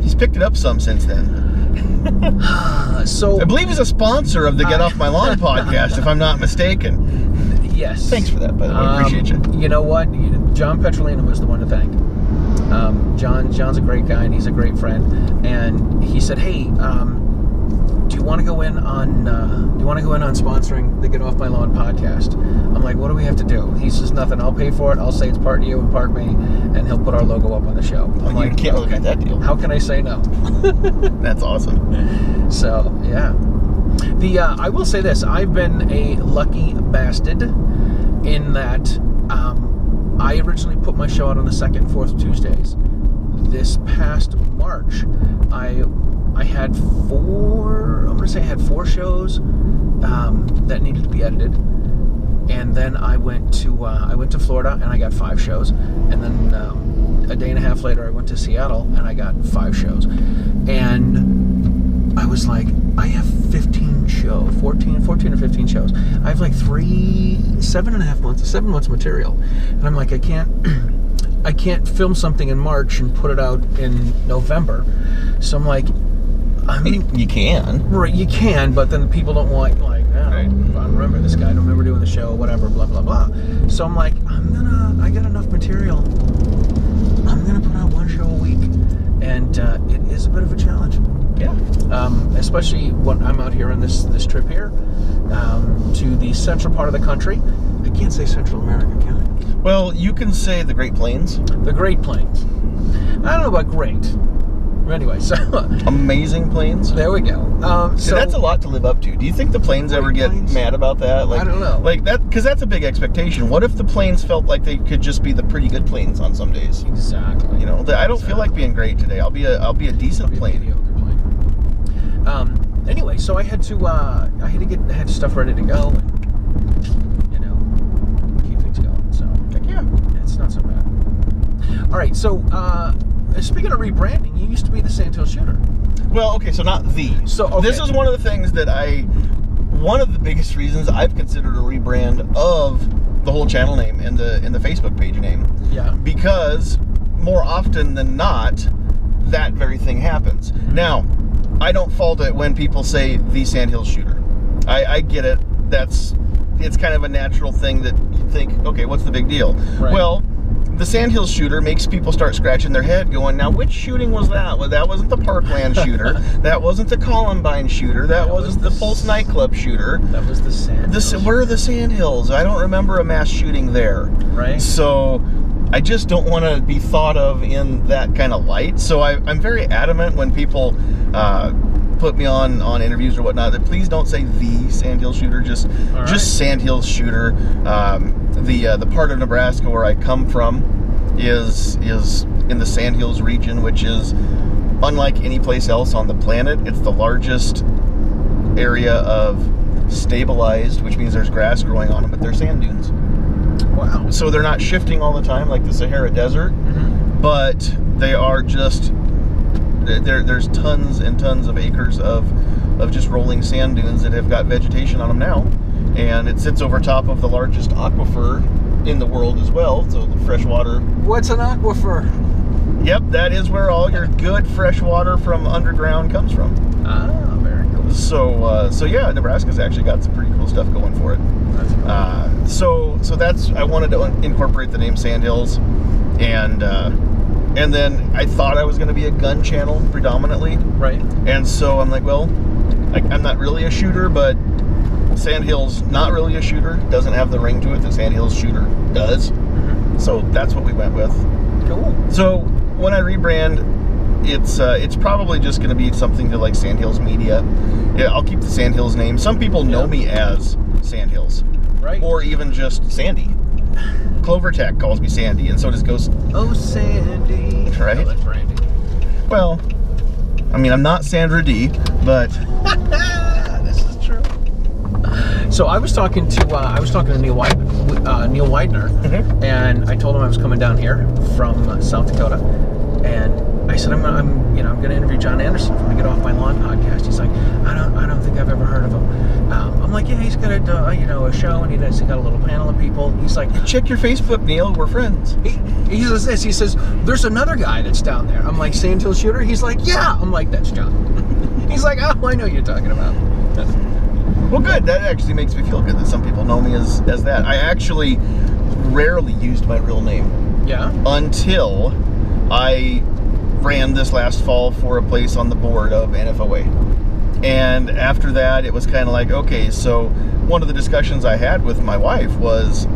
He's picked it up some since then. So I believe he's a sponsor of the Get Off My Lawn podcast, if I'm not mistaken. Yes. Thanks for that, by the way. I appreciate you. You know what? John Petrolino was the one to thank. John's a great guy and he's a great friend. And he said, "Hey, do you want to go in on sponsoring the Get Off My Lawn podcast?" I'm like, "What do we have to do?" He says, "Nothing. I'll pay for it. I'll say it's part you and part me, and he'll put our logo up on the show." I'm like, "You can't really beat that deal. How can I say no?" That's awesome. So yeah, I will say this: I've been a lucky bastard in that I originally put my show out on the second and fourth Tuesdays. This past March, I had four shows that needed to be edited, and then I went to Florida and I got 5 shows, and then a day and a half later I went to Seattle and I got 5 shows, and I was like, I have 14 or 15 shows. I have like 7 months of material, and I'm like, I can't film something in March and put it out in November. So I'm like, you can. Right, you can, but then people don't want, like, oh, right. I don't remember this guy, I don't remember doing the show, whatever, blah, blah, blah. So I'm like, I got enough material. I'm going to put out 1 show a week. And it is a bit of a challenge. Yeah. Especially when I'm out here on this trip here to the central part of the country. I can't say Central America, can I? Well, you can say the Great Plains. The Great Plains. I don't know about great. Anyway, so amazing plains. There we go. So that's a lot to live up to. Do you think the plains ever get mad about that? Like, I don't know. Like that, because that's a big expectation. What if the plains felt like they could just be the pretty good plains on some days? Exactly. You know, I don't feel like being great today. I'll be a decent plain. Anyway, so I had had stuff ready to go, and keep things going. So yeah, it's not so bad. All right, so. Speaking of rebranding, you used to be the Sandhills Shooter. Well, okay, so not the. So okay. This is one of the things that one of the biggest reasons I've considered a rebrand of the whole channel name and the Facebook page name. Yeah. Because more often than not, that very thing happens. Mm-hmm. Now, I don't fault it when people say the Sandhills Shooter. I get it. It's kind of a natural thing that you think, okay, what's the big deal? Right. Well, the Sandhills Shooter makes people start scratching their head going, now which shooting was that? Well, that wasn't the Parkland Shooter. That wasn't the Columbine Shooter. That wasn't the Pulse Nightclub Shooter. That was the Sandhills. Where are the Sandhills? I don't remember a mass shooting there. Right. So I just don't want to be thought of in that kind of light. So I'm very adamant when people put me on interviews or whatnot that please don't say the Sandhills Shooter, just Sandhills Shooter. The part of Nebraska where I come from is in the Sandhills region, which is unlike any place else on the planet. It's the largest area of stabilized, which means there's grass growing on them, but they're sand dunes. Wow. So they're not shifting all the time like the Sahara Desert, but they are just there's tons and tons of acres of just rolling sand dunes that have got vegetation on them now. And it sits over top of the largest aquifer in the world as well, so the fresh water. What's an aquifer? Yep, that is where all your good fresh water from underground comes from. Ah, very cool. So yeah, Nebraska's actually got some pretty cool stuff going for it. That's cool. So that's, I wanted to incorporate the name Sandhills, and then I thought I was going to be a gun channel predominantly. Right. And so I'm like, well, I'm not really a shooter, but Sandhills, not really a shooter, doesn't have the ring to it that Sandhills Shooter does. So that's what we went with. Cool. So when I rebrand, it's probably just going to be something to like Sandhills Media. Yeah, I'll keep the Sandhills name. Some people know me as Sandhills, right? Or even just Sandy. Clovertack calls me Sandy, and so does Ghost. Oh, Sandy. Right? Oh, that's Randy. Well, I mean, I'm not Sandra D, but this is true. So I was talking to Neil Widener, and I told him I was coming down here from South Dakota, and I said, said, I'm going to interview Jon Anderson from the Get Off My Lawn podcast. He's like, I don't think I've ever heard of him. I'm like, yeah, he's got a show, and he's got a little panel of people. He's like, check your Facebook, Neil. We're friends. He says this. He says, there's another guy that's down there. I'm like, Sandhills Shooter? He's like, yeah. I'm like, that's Jon. He's like, oh, I know who you're talking about. Well, good. That actually makes me feel good that some people know me as that. I actually rarely used my real name. Yeah? Until I ran this last fall for a place on the board of NFOA. And after that, it was kind of like, okay, so one of the discussions I had with my wife was,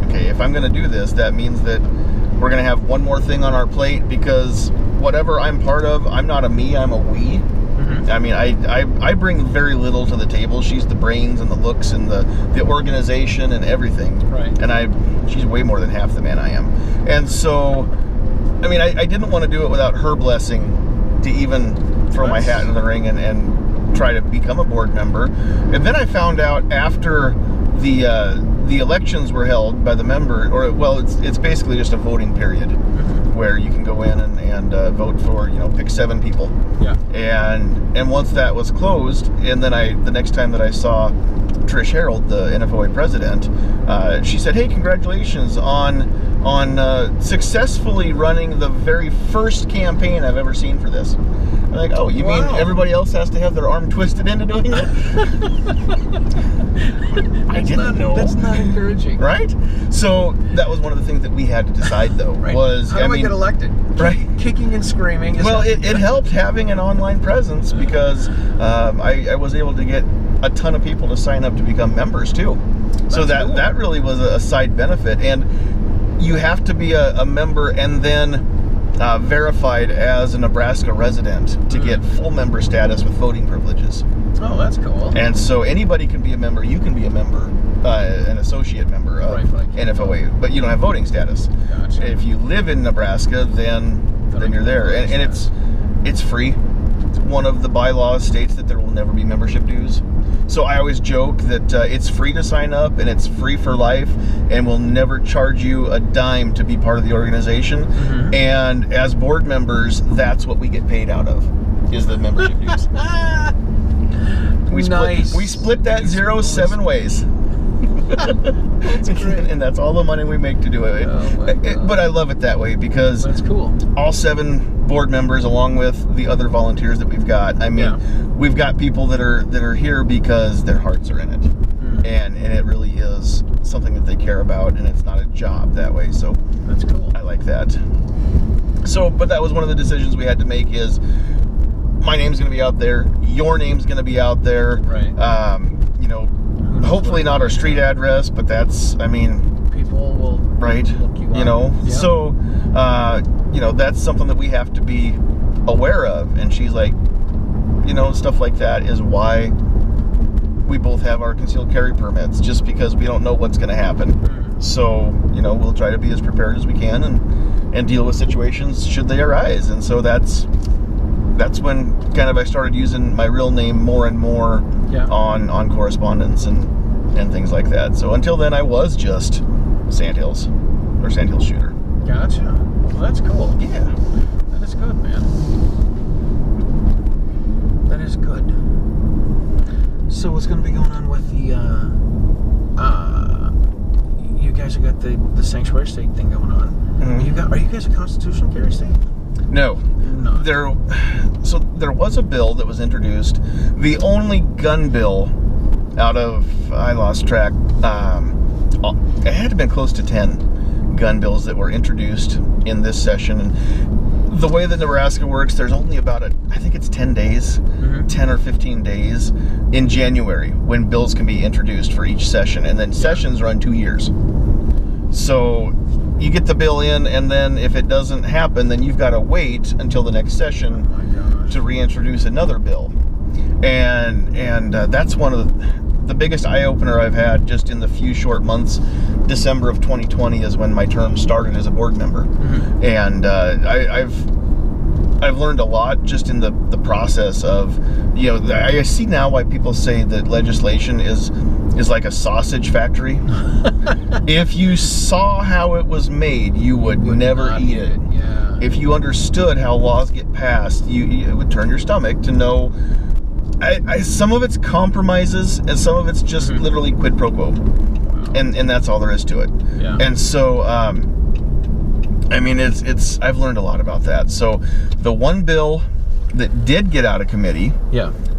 okay, if I'm going to do this, that means that we're going to have one more thing on our plate, because whatever I'm part of, I'm not a me, I'm a we. I mean, I bring very little to the table. She's the brains and the looks and the organization and everything. Right. And she's way more than half the man I am. And so, I mean, I didn't want to do it without her blessing to even throw my hat in the ring and try to become a board member. And then I found out after the elections were held by the member, or, well, it's basically just a voting period where you can go in and vote for, pick 7 people. Yeah. And once that was closed, and then the next time that I saw Trish Harold, the NFOA president, she said, hey, congratulations on successfuli running the very first campaign I've ever seen for this. I'm like, oh, you mean everybody else has to have their arm twisted into doing it? I didn't know. That's not encouraging. Right? So that was one of the things that we had to decide, though, right. was, how do I get elected? Right. Kicking and screaming. Well, it helped having an online presence, because I was able to get a ton of people to sign up to become members, too. So that really was a side benefit. And you have to be a member and then verified as a Nebraska resident to get full member status with voting privileges. Oh, that's cool. And so anybody can be a member. You can be a member, an associate member of NFOA, but you don't have voting status. Gotcha. If you live in Nebraska, then you're there. And it's free. One of the bylaws states that there will never be membership dues. So I always joke that it's free to sign up, and it's free for life, and we'll never charge you a dime to be part of the organization. And as board members, that's what we get paid out of, is the membership dues. We split that 7 ways. That's great. And that's all the money we make to do it. But I love it that way, because that's cool. All 7 board members, along with the other volunteers that we've got. I mean, we've got people that are here because their hearts are in it, and it really is something that they care about, and it's not a job that way. So that's cool. I like that. So, but that was one of the decisions we had to make, is my name's going to be out there, your name's going to be out there. Right. Hopefully not our street address, but that's, I mean, people will right. Look you up. Yeah. So, that's something that we have to be aware of. And she's like, stuff like that is why we both have our concealed carry permits, just because we don't know what's going to happen. So, we'll try to be as prepared as we can and deal with situations should they arise. And so that's when kind of I started using my real name more and more on correspondence and things like that. So until then, I was just Sandhills, or Sandhills Shooter. Gotcha. Well, that's cool. Yeah. That is good, man. That is good. So what's going to be going on with the, you guys have got the sanctuary state thing going on. Are you guys a constitutional carry state? No. No. There was a bill that was introduced. The only gun bill out of, I lost track, it had to have been close to 10 gun bills that were introduced in this session. And the way that Nebraska works, there's only about, I think it's 10 days, 10 or 15 days in January when bills can be introduced for each session. And then sessions run 2 years. So you get the bill in, and then if it doesn't happen, then you've got to wait until the next session to reintroduce another bill. And that's one of the biggest eye-opener I've had just in the few short months. December of 2020 is when my term started as a board member. And I've learned a lot just in the process of, I see now why people say that legislation is is like a sausage factory. If you saw how it was made, you would never eat it. Yeah. If you understood how laws get passed, it would turn your stomach to know. Some of it's compromises, and some of it's just literally quid pro quo. Wow. And that's all there is to it. Yeah. And so, I mean, it's I've learned a lot about that. So, the one bill that did get out of committee,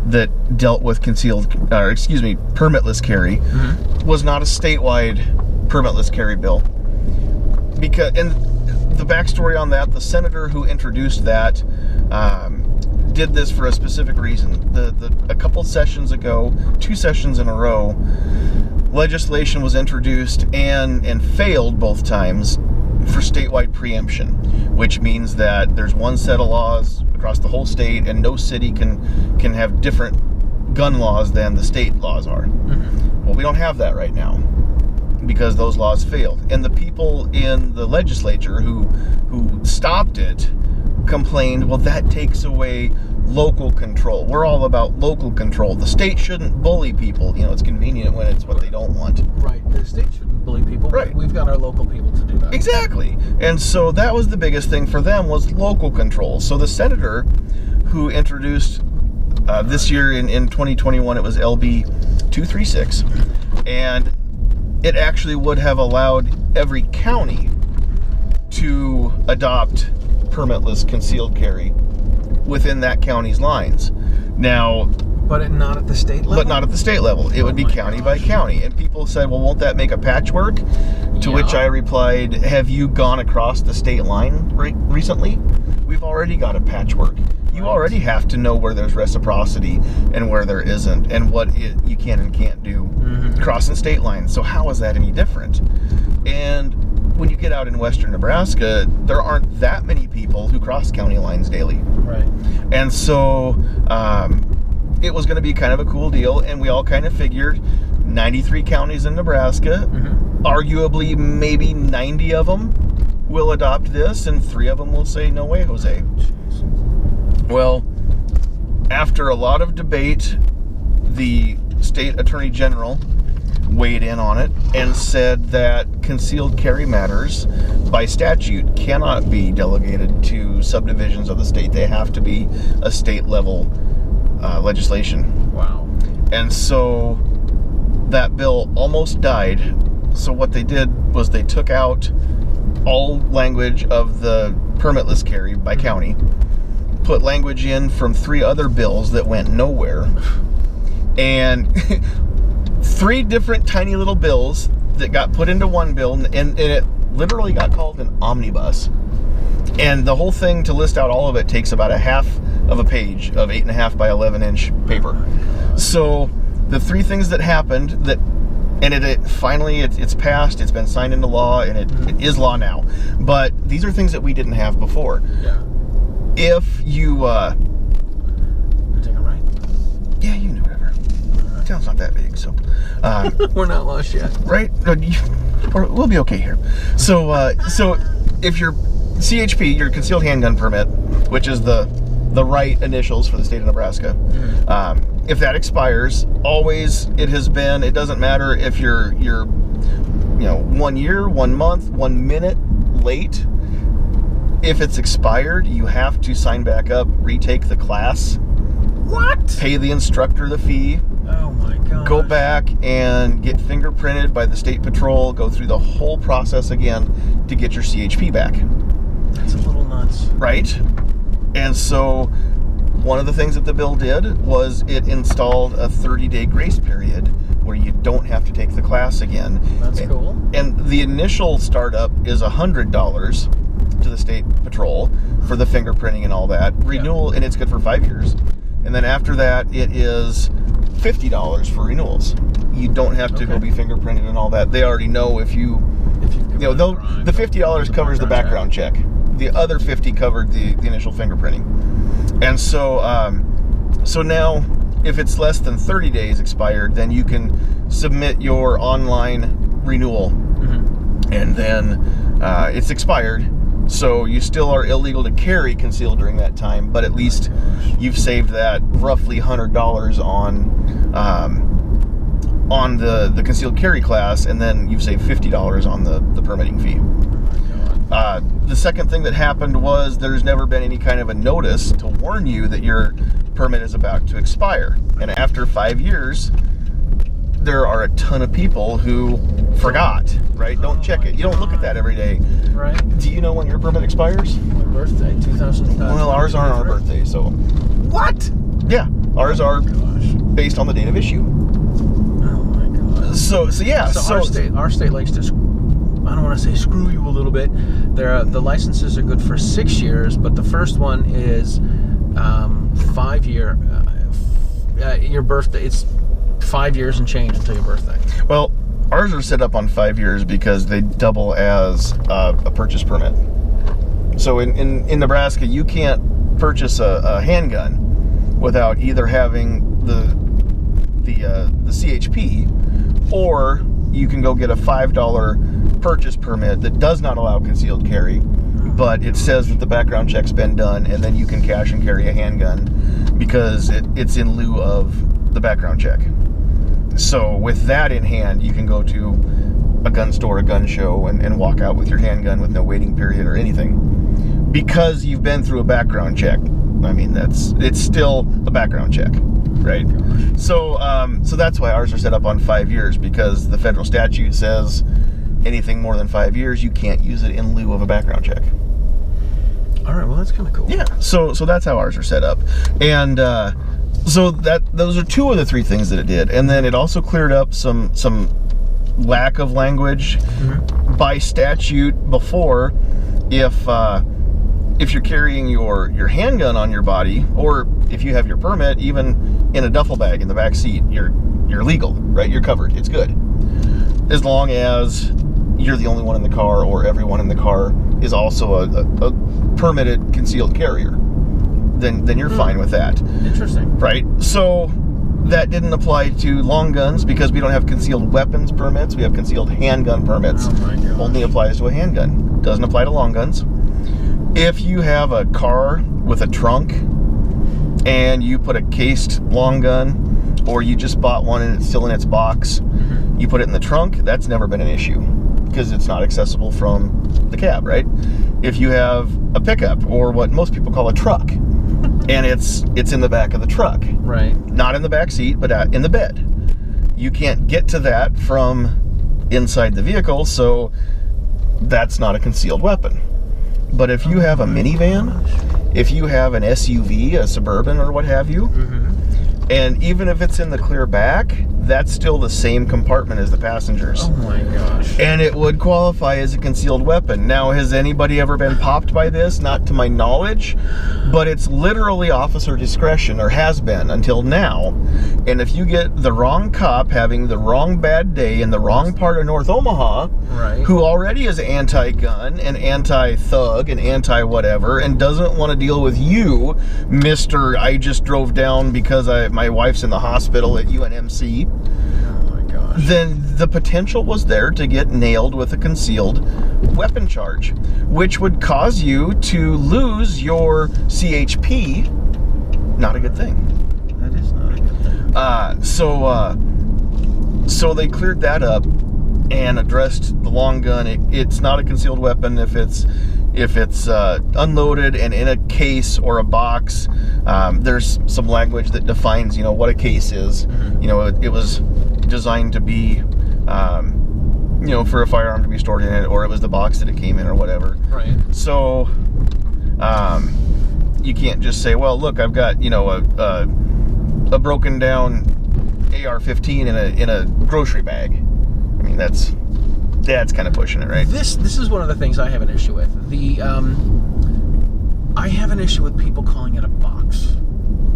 that dealt with permitless carry, was not a statewide permitless carry bill. And the backstory on that, the senator who introduced that did this for a specific reason. A couple sessions ago, 2 sessions in a row, legislation was introduced and failed both times for statewide preemption, which means that there's one set of laws across the whole state, and no city can have different gun laws than the state laws are. Well, we don't have that right now because those laws failed, and the people in the legislature who stopped it complained, well, that takes away local control. We're all about local control. The state shouldn't bully people. It's convenient when it's what they don't want. Right. The state shouldn't bully people. Right. We've got our local people to do that. Exactly. And so that was the biggest thing for them, was local control. So the senator who introduced this year in 2021, it was LB 236, and it actually would have allowed every county to adopt permitless concealed carry within that county's lines. Now, but not at the state level? But not at the state level. It would be county by county. And people said, well, won't that make a patchwork? To which I replied, have you gone across the state line recently? We've already got a patchwork. You already have to know where there's reciprocity and where there isn't, and what you can and can't do crossing state lines. So how is that any different? And when you get out in western Nebraska, there aren't that many people who cross county lines daily. Right. And so it was going to be kind of a cool deal, and we all kind of figured 93 counties in Nebraska, arguably maybe 90 of them will adopt this, and 3 of them will say, no way, Jose. Well, after a lot of debate, the state attorney general weighed in on it and said that concealed carry matters by statute cannot be delegated to subdivisions of the state. They have to be a state level legislation. Wow. And so that bill almost died. So what they did was they took out all language of the permitless carry by county, put language in from 3 other bills that went nowhere, and 3 different tiny little bills that got put into one bill, and it literally got called an omnibus. And the whole thing, to list out all of it, takes about a half of a page of 8.5 by 11-inch paper. So the 3 things that happened, and it finally it's passed, it's been signed into law, and it is law now. But these are things that we didn't have before. Yeah. If you take a right? Yeah, you can do whatever. The town's not that big, so we're not lost yet, right? We'll be okay here. So if your CHP, your concealed handgun permit, which is the right initials for the state of Nebraska, if that expires, always it has been. It doesn't matter if you're 1 year, 1 month, 1 minute late. If it's expired, you have to sign back up, retake the class. What? Pay the instructor the fee. Oh my God. Go back and get fingerprinted by the state patrol. Go through the whole process again to get your CHP back. That's a little nuts. Right? And so one of the things that the bill did was it installed a 30-day grace period where you don't have to take the class again. That's cool. And the initial startup is $100 to the state patrol for the fingerprinting and all that. Renewal, and it's good for 5 years. And then after that, it is $50 for renewals. You don't have to go be fingerprinted and all that. They already know if you the $50 covers the background check. The other $50 covered the initial fingerprinting. And so so now, if it's less than 30 days expired, then you can submit your online renewal, and then it's expired. So you still are illegal to carry concealed during that time, but at least you've saved that roughly $100 on the concealed carry class, and then you've saved $50 on the permitting fee. The second thing that happened was there's never been any kind of a notice to warn you that your permit is about to expire. And after 5 years, there are a ton of people who forgot, right? Don't check it. You don't look at that every day. Right. Do you know when your permit expires? My birthday, 2000. Well, ours aren't our birthday, so. What? Yeah, ours are based on the date of issue. Oh my gosh. So yeah. So our state likes to, I don't want to say screw you a little bit. The licenses are good for 6 years, but the first one is 5 year. Your birthday. It's 5 years and change until your birthday. Well, ours are set up on 5 years because they double as a purchase permit. So in Nebraska, you can't purchase a handgun without either having the CHP, or you can go get a $5 purchase permit that does not allow concealed carry, but it says that the background check's been done, and then you can cash and carry a handgun because it's in lieu of the background check. So with that in hand, you can go to a gun store, a gun show, and walk out with your handgun with no waiting period or anything, because you've been through a background check. I mean, it's still a background check, right? So that's why ours are set up on 5 years, because the federal statute says anything more than 5 years, you can't use it in lieu of a background check. All right, well, that's kind of cool. Yeah, so that's how ours are set up. And so those are two of the three things that it did. And then it also cleared up some lack of language by statute before. If you're carrying your handgun on your body, or if you have your permit, even in a duffel bag in the back seat, you're legal, right? You're covered. It's good. As long as you're the only one in the car, or everyone in the car is also a permitted concealed carrier, then you're fine with that. Interesting. Right? So that didn't apply to long guns because we don't have concealed weapons permits. We have concealed handgun permits. Oh my gosh. Only applies to a handgun. Doesn't apply to long guns. If you have a car with a trunk and you put a cased long gun, or you just bought one and it's still in its box, you put it in the trunk, that's never been an issue because it's not accessible from the cab, right? If you have a pickup, or what most people call a truck, and it's in the back of the truck, right? Not in the back seat, but in the bed. You can't get to that from inside the vehicle, so that's not a concealed weapon. But if you have a minivan, if you have an SUV, a Suburban, or what have you, and even if it's in the clear back, that's still the same compartment as the passengers. Oh my gosh. And it would qualify as a concealed weapon. Now, has anybody ever been popped by this? Not to my knowledge, but it's literally officer discretion, or has been until now. And if you get the wrong cop having the wrong bad day in the wrong part of North Omaha, right, who already is anti-gun and anti-thug and anti-whatever, and doesn't want to deal with you, Mr. I just drove down because my wife's in the hospital at UNMC, then the potential was there to get nailed with a concealed weapon charge, which would cause you to lose your CHP. Not a good thing. That is not a good thing. So they cleared that up and addressed the long gun. It's not a concealed weapon if it's unloaded and in a case or a box. There's some language that defines, what a case is. It was designed to be, for a firearm to be stored in it, or it was the box that it came in, or whatever. Right. So, you can't just say, well, look, I've got, a broken down AR-15 in a grocery bag. I mean, that's kind of pushing it, right? This is one of the things I have an issue with. I have an issue with people calling it a box.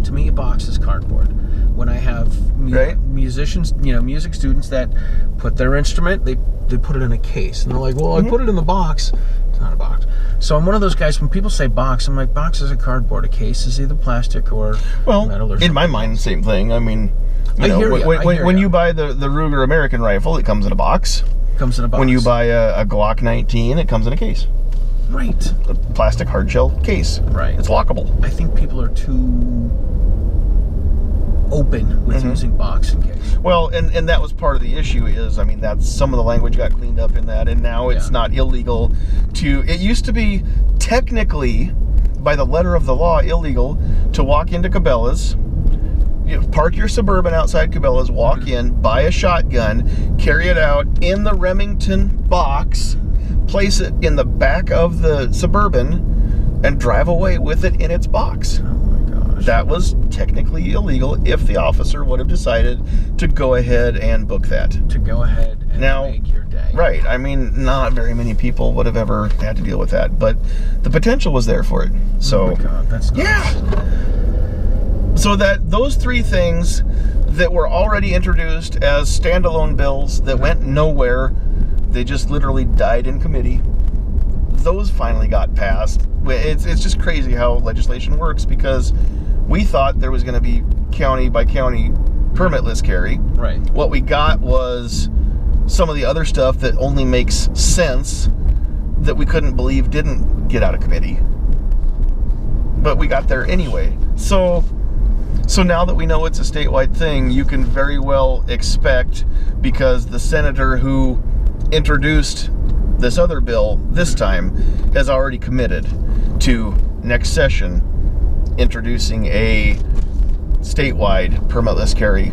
To me, a box is cardboard. When I have musicians, music students that put their instrument, they put it in a case, and they're like, well, I put it in the box. It's not a box. So I'm one of those guys, when people say box, I'm like, box is a cardboard. A case is either plastic or metal or something. In my mind, same thing. I mean, when you buy the Ruger American rifle, it comes in a box. Comes in a box. When you buy a Glock 19, it comes in a case. Right. A plastic hard shell case. Right. It's lockable. I think people are too open with using box and case. Well, and that was part of the issue is, I mean, that's some of the language got cleaned up in that, and now it's not illegal to, it used to be technically, by the letter of the law, illegal to walk into Cabela's, park your Suburban outside Cabela's, walk in, buy a shotgun, carry it out in the Remington box, place it in the back of the Suburban, and drive away with it in its box. That was technically illegal if the officer would have decided to go ahead and book that. To go ahead and make your day. Right. I mean, not very many people would have ever had to deal with that, but the potential was there for it. So, oh my God, that's nuts. Yeah. So that those three things that were already introduced as standalone bills that went nowhere, they just literally died in committee. Those finally got passed. It's just crazy how legislation works, because we thought there was going to be county by county permitless carry. Right. What we got was some of the other stuff that only makes sense that we couldn't believe didn't get out of committee. But we got there anyway. So now that we know it's a statewide thing, you can very well expect, because the senator who introduced this other bill this time has already committed to next session introducing a statewide permitless carry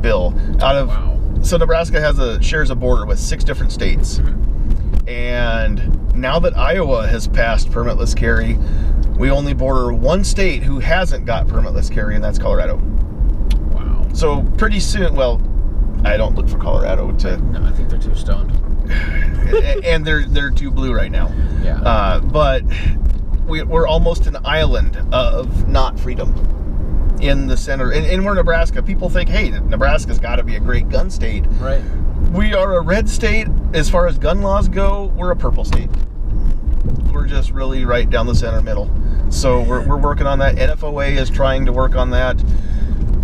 bill out of so Nebraska shares a border with 6 different states, and now that Iowa has passed permitless carry, we only border one state who hasn't got permitless carry, and that's Colorado. Wow. So pretty soon, well, I don't look for Colorado to. No, I think they're too stoned. And they're too blue right now. Yeah. But we're almost an island of not freedom in the center. And we're Nebraska. People think, hey, Nebraska's got to be a great gun state. Right. We are a red state as far as gun laws go. We're a purple state. We're just really right down the center middle. So we're working on that. NFOA is trying to work on that.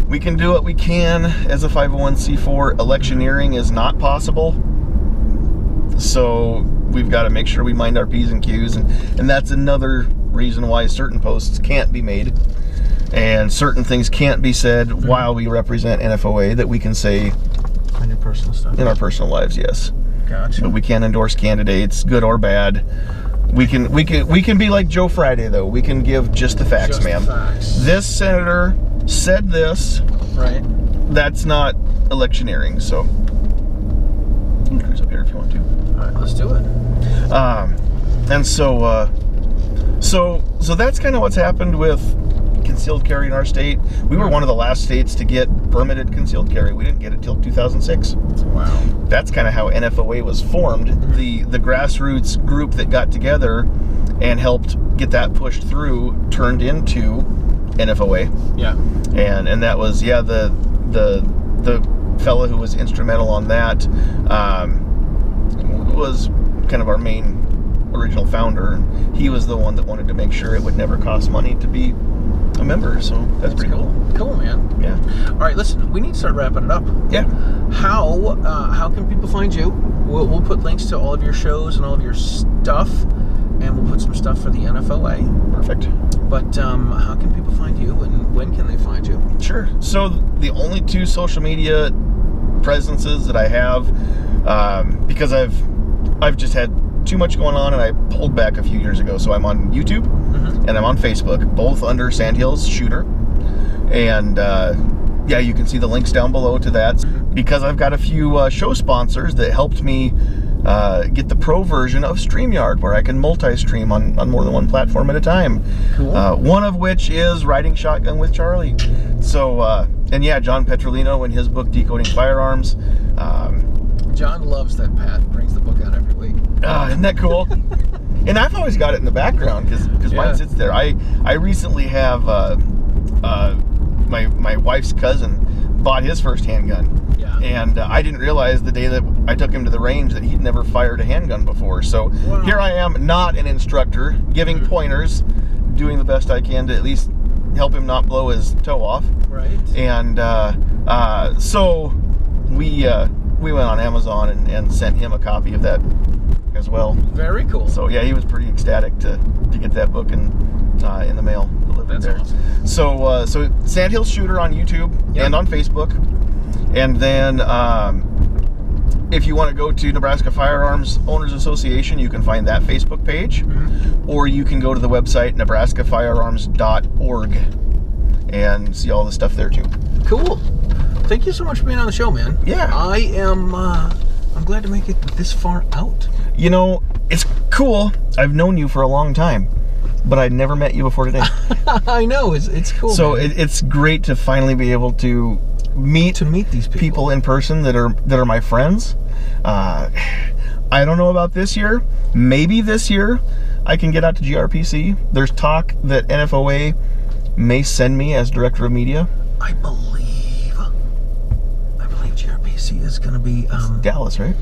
We can do what we can as a 501c4. Electioneering is not possible. So we've got to make sure we mind our P's and Q's, and that's another reason why certain posts can't be made and certain things can't be said while we represent NFOA that we can say in your personal stuff. In our personal lives, yes. Gotcha. But we can't endorse candidates, good or bad. We can be like Joe Friday, though. We can give just the facts, just ma'am. The facts. This senator said this. Right. That's not electioneering, so you can cruise up here if you want to. All right, let's do it. And so that's kind of what's happened with concealed carry in our state. We were one of the last states to get permitted concealed carry. We didn't get it till 2006. Wow. That's kind of how NFOA was formed. The grassroots group that got together and helped get that pushed through turned into NFOA. Yeah. And that was the fellow who was instrumental on that was kind of our main original founder. He was the one that wanted to make sure it would never cost money to be a member, so that's pretty cool. Cool, man. Yeah. All right, listen, we need to start wrapping it up. Yeah. How can people find you? We'll put links to all of your shows and all of your stuff, and we'll put some stuff for the NFOA. Perfect. But how can people find you, and when can they find you? Sure. So the only 2 social media presences that I have, because I've just had too much going on, and I pulled back a few years ago. So I'm on YouTube and I'm on Facebook, both under Sandhills Shooter. And yeah, you can see the links down below to that. Because I've got a few show sponsors that helped me get the pro version of StreamYard, where I can multi-stream on more than one platform at a time. Cool. One of which is Riding Shotgun with Charlie. So, and yeah, John Petrolino in his book, Decoding Firearms. John loves that Pat, brings the book out every week. Isn't that cool? And I've always got it in the background because mine sits there. I recently have my wife's cousin bought his first handgun. Yeah. And I didn't realize the day that I took him to the range that he'd never fired a handgun before. So here I am, not an instructor, giving pointers, doing the best I can to at least help him not blow his toe off. Right. And so we went on Amazon and sent him a copy of that as well. Very cool. So yeah, he was pretty ecstatic to get that book in the mail delivered. That's there. Awesome. So Sandhills Shooter on YouTube and on Facebook. And then if you want to go to Nebraska Firearms Owners Association, you can find that Facebook page. Or you can go to the website nebraskafirearms.org and see all the stuff there too. Cool. Thank you so much for being on the show, man. Yeah. I'm glad to make it this far out. You know, it's cool. I've known you for a long time, but I'd never met you before today. I know, it's cool. So it's great to finally be able to meet these people in person that are my friends. I don't know about this year. Maybe this year I can get out to GRPC. There's talk that NFOA may send me as director of media. I believe GRPC is going to be Dallas, right?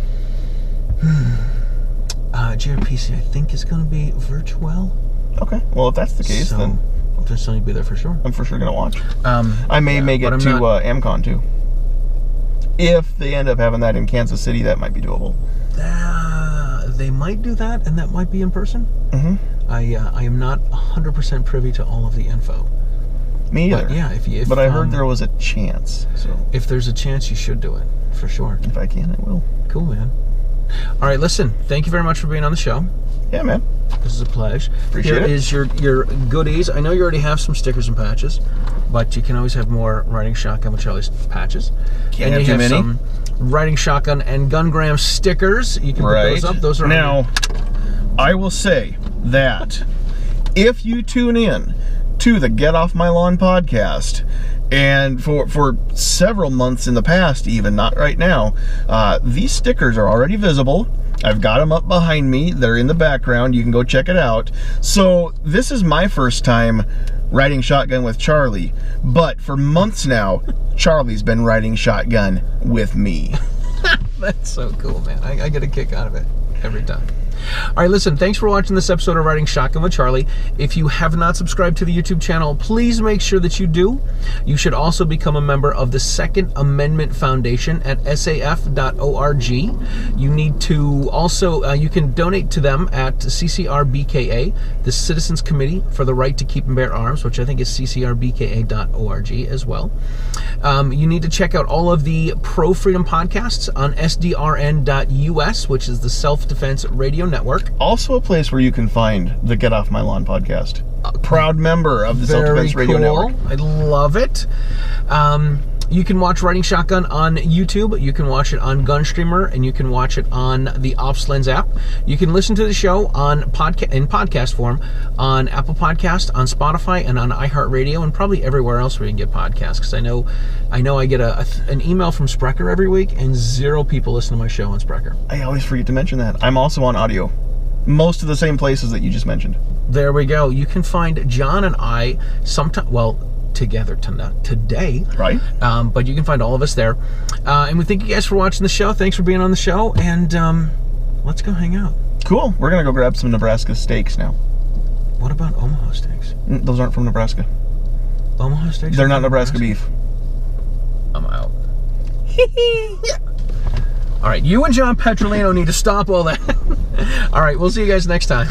GRPC, I think, is going to be virtual. Okay. Well, if that's the case, then I'll just tell you to be there for sure. I'm for sure going to watch. I may get to AmCon too. If they end up having that in Kansas City, that might be doable. They might do that, and that might be in person. I am not 100% privy to all of the info. Me either. But yeah, if but I heard there was a chance. So if there's a chance, you should do it for sure. If I can, I will. Cool, man. All right, listen. Thank you very much for being on the show. Yeah, man. This is a pleasure. Appreciate it. Here is your goodies. I know you already have some stickers and patches, but you can always have more Riding Shotgun with Charlie's patches. Can't have too many. Some Riding Shotgun and Gungram stickers. You can put those up. Those are now. I will say that if you tune in to the Get Off My Lawn podcast, and for several months in the past, even not right now, these stickers are already visible. I've got them up behind me. They're in the background. You can go check it out. So this is my first time riding shotgun with Charlie, but for months now, Charlie's been riding shotgun with me. That's so cool, man. I get a kick out of it every time. All right, listen, thanks for watching this episode of Riding Shotgun with Charlie. If you have not subscribed to the YouTube channel, please make sure that you do. You should also become a member of the Second Amendment Foundation at saf.org. You need to also, you can donate to them at CCRBKA, the Citizens Committee for the Right to Keep and Bear Arms, which I think is ccrbka.org as well. You need to check out all of the pro-freedom podcasts on sdrn.us, which is the Self-Defense Radio Network. Also a place where you can find the Get Off My Lawn podcast. Proud member of the Self-Defense Radio Network. I love it. You can watch Riding Shotgun on YouTube. You can watch it on Gunstreamer, and you can watch it on the OpsLens app. You can listen to the show on in podcast form on Apple Podcast, on Spotify, and on iHeartRadio, and probably everywhere else where you can get podcasts. Because I know I get an email from Sprecher every week, and 0 people listen to my show on Sprecher. I always forget to mention that. I'm also on audio. Most of the same places that you just mentioned. There we go. You can find John and I together today, right? But you can find all of us there, and we thank you guys for watching the show. Thanks for being on the show, and let's go hang out. Cool. We're gonna go grab some Nebraska steaks now. What about Omaha steaks? Those aren't from Nebraska. Omaha steaks? They're not Nebraska beef. I'm out. All right, you and John Petrolino need to stop all that. All right, we'll see you guys next time.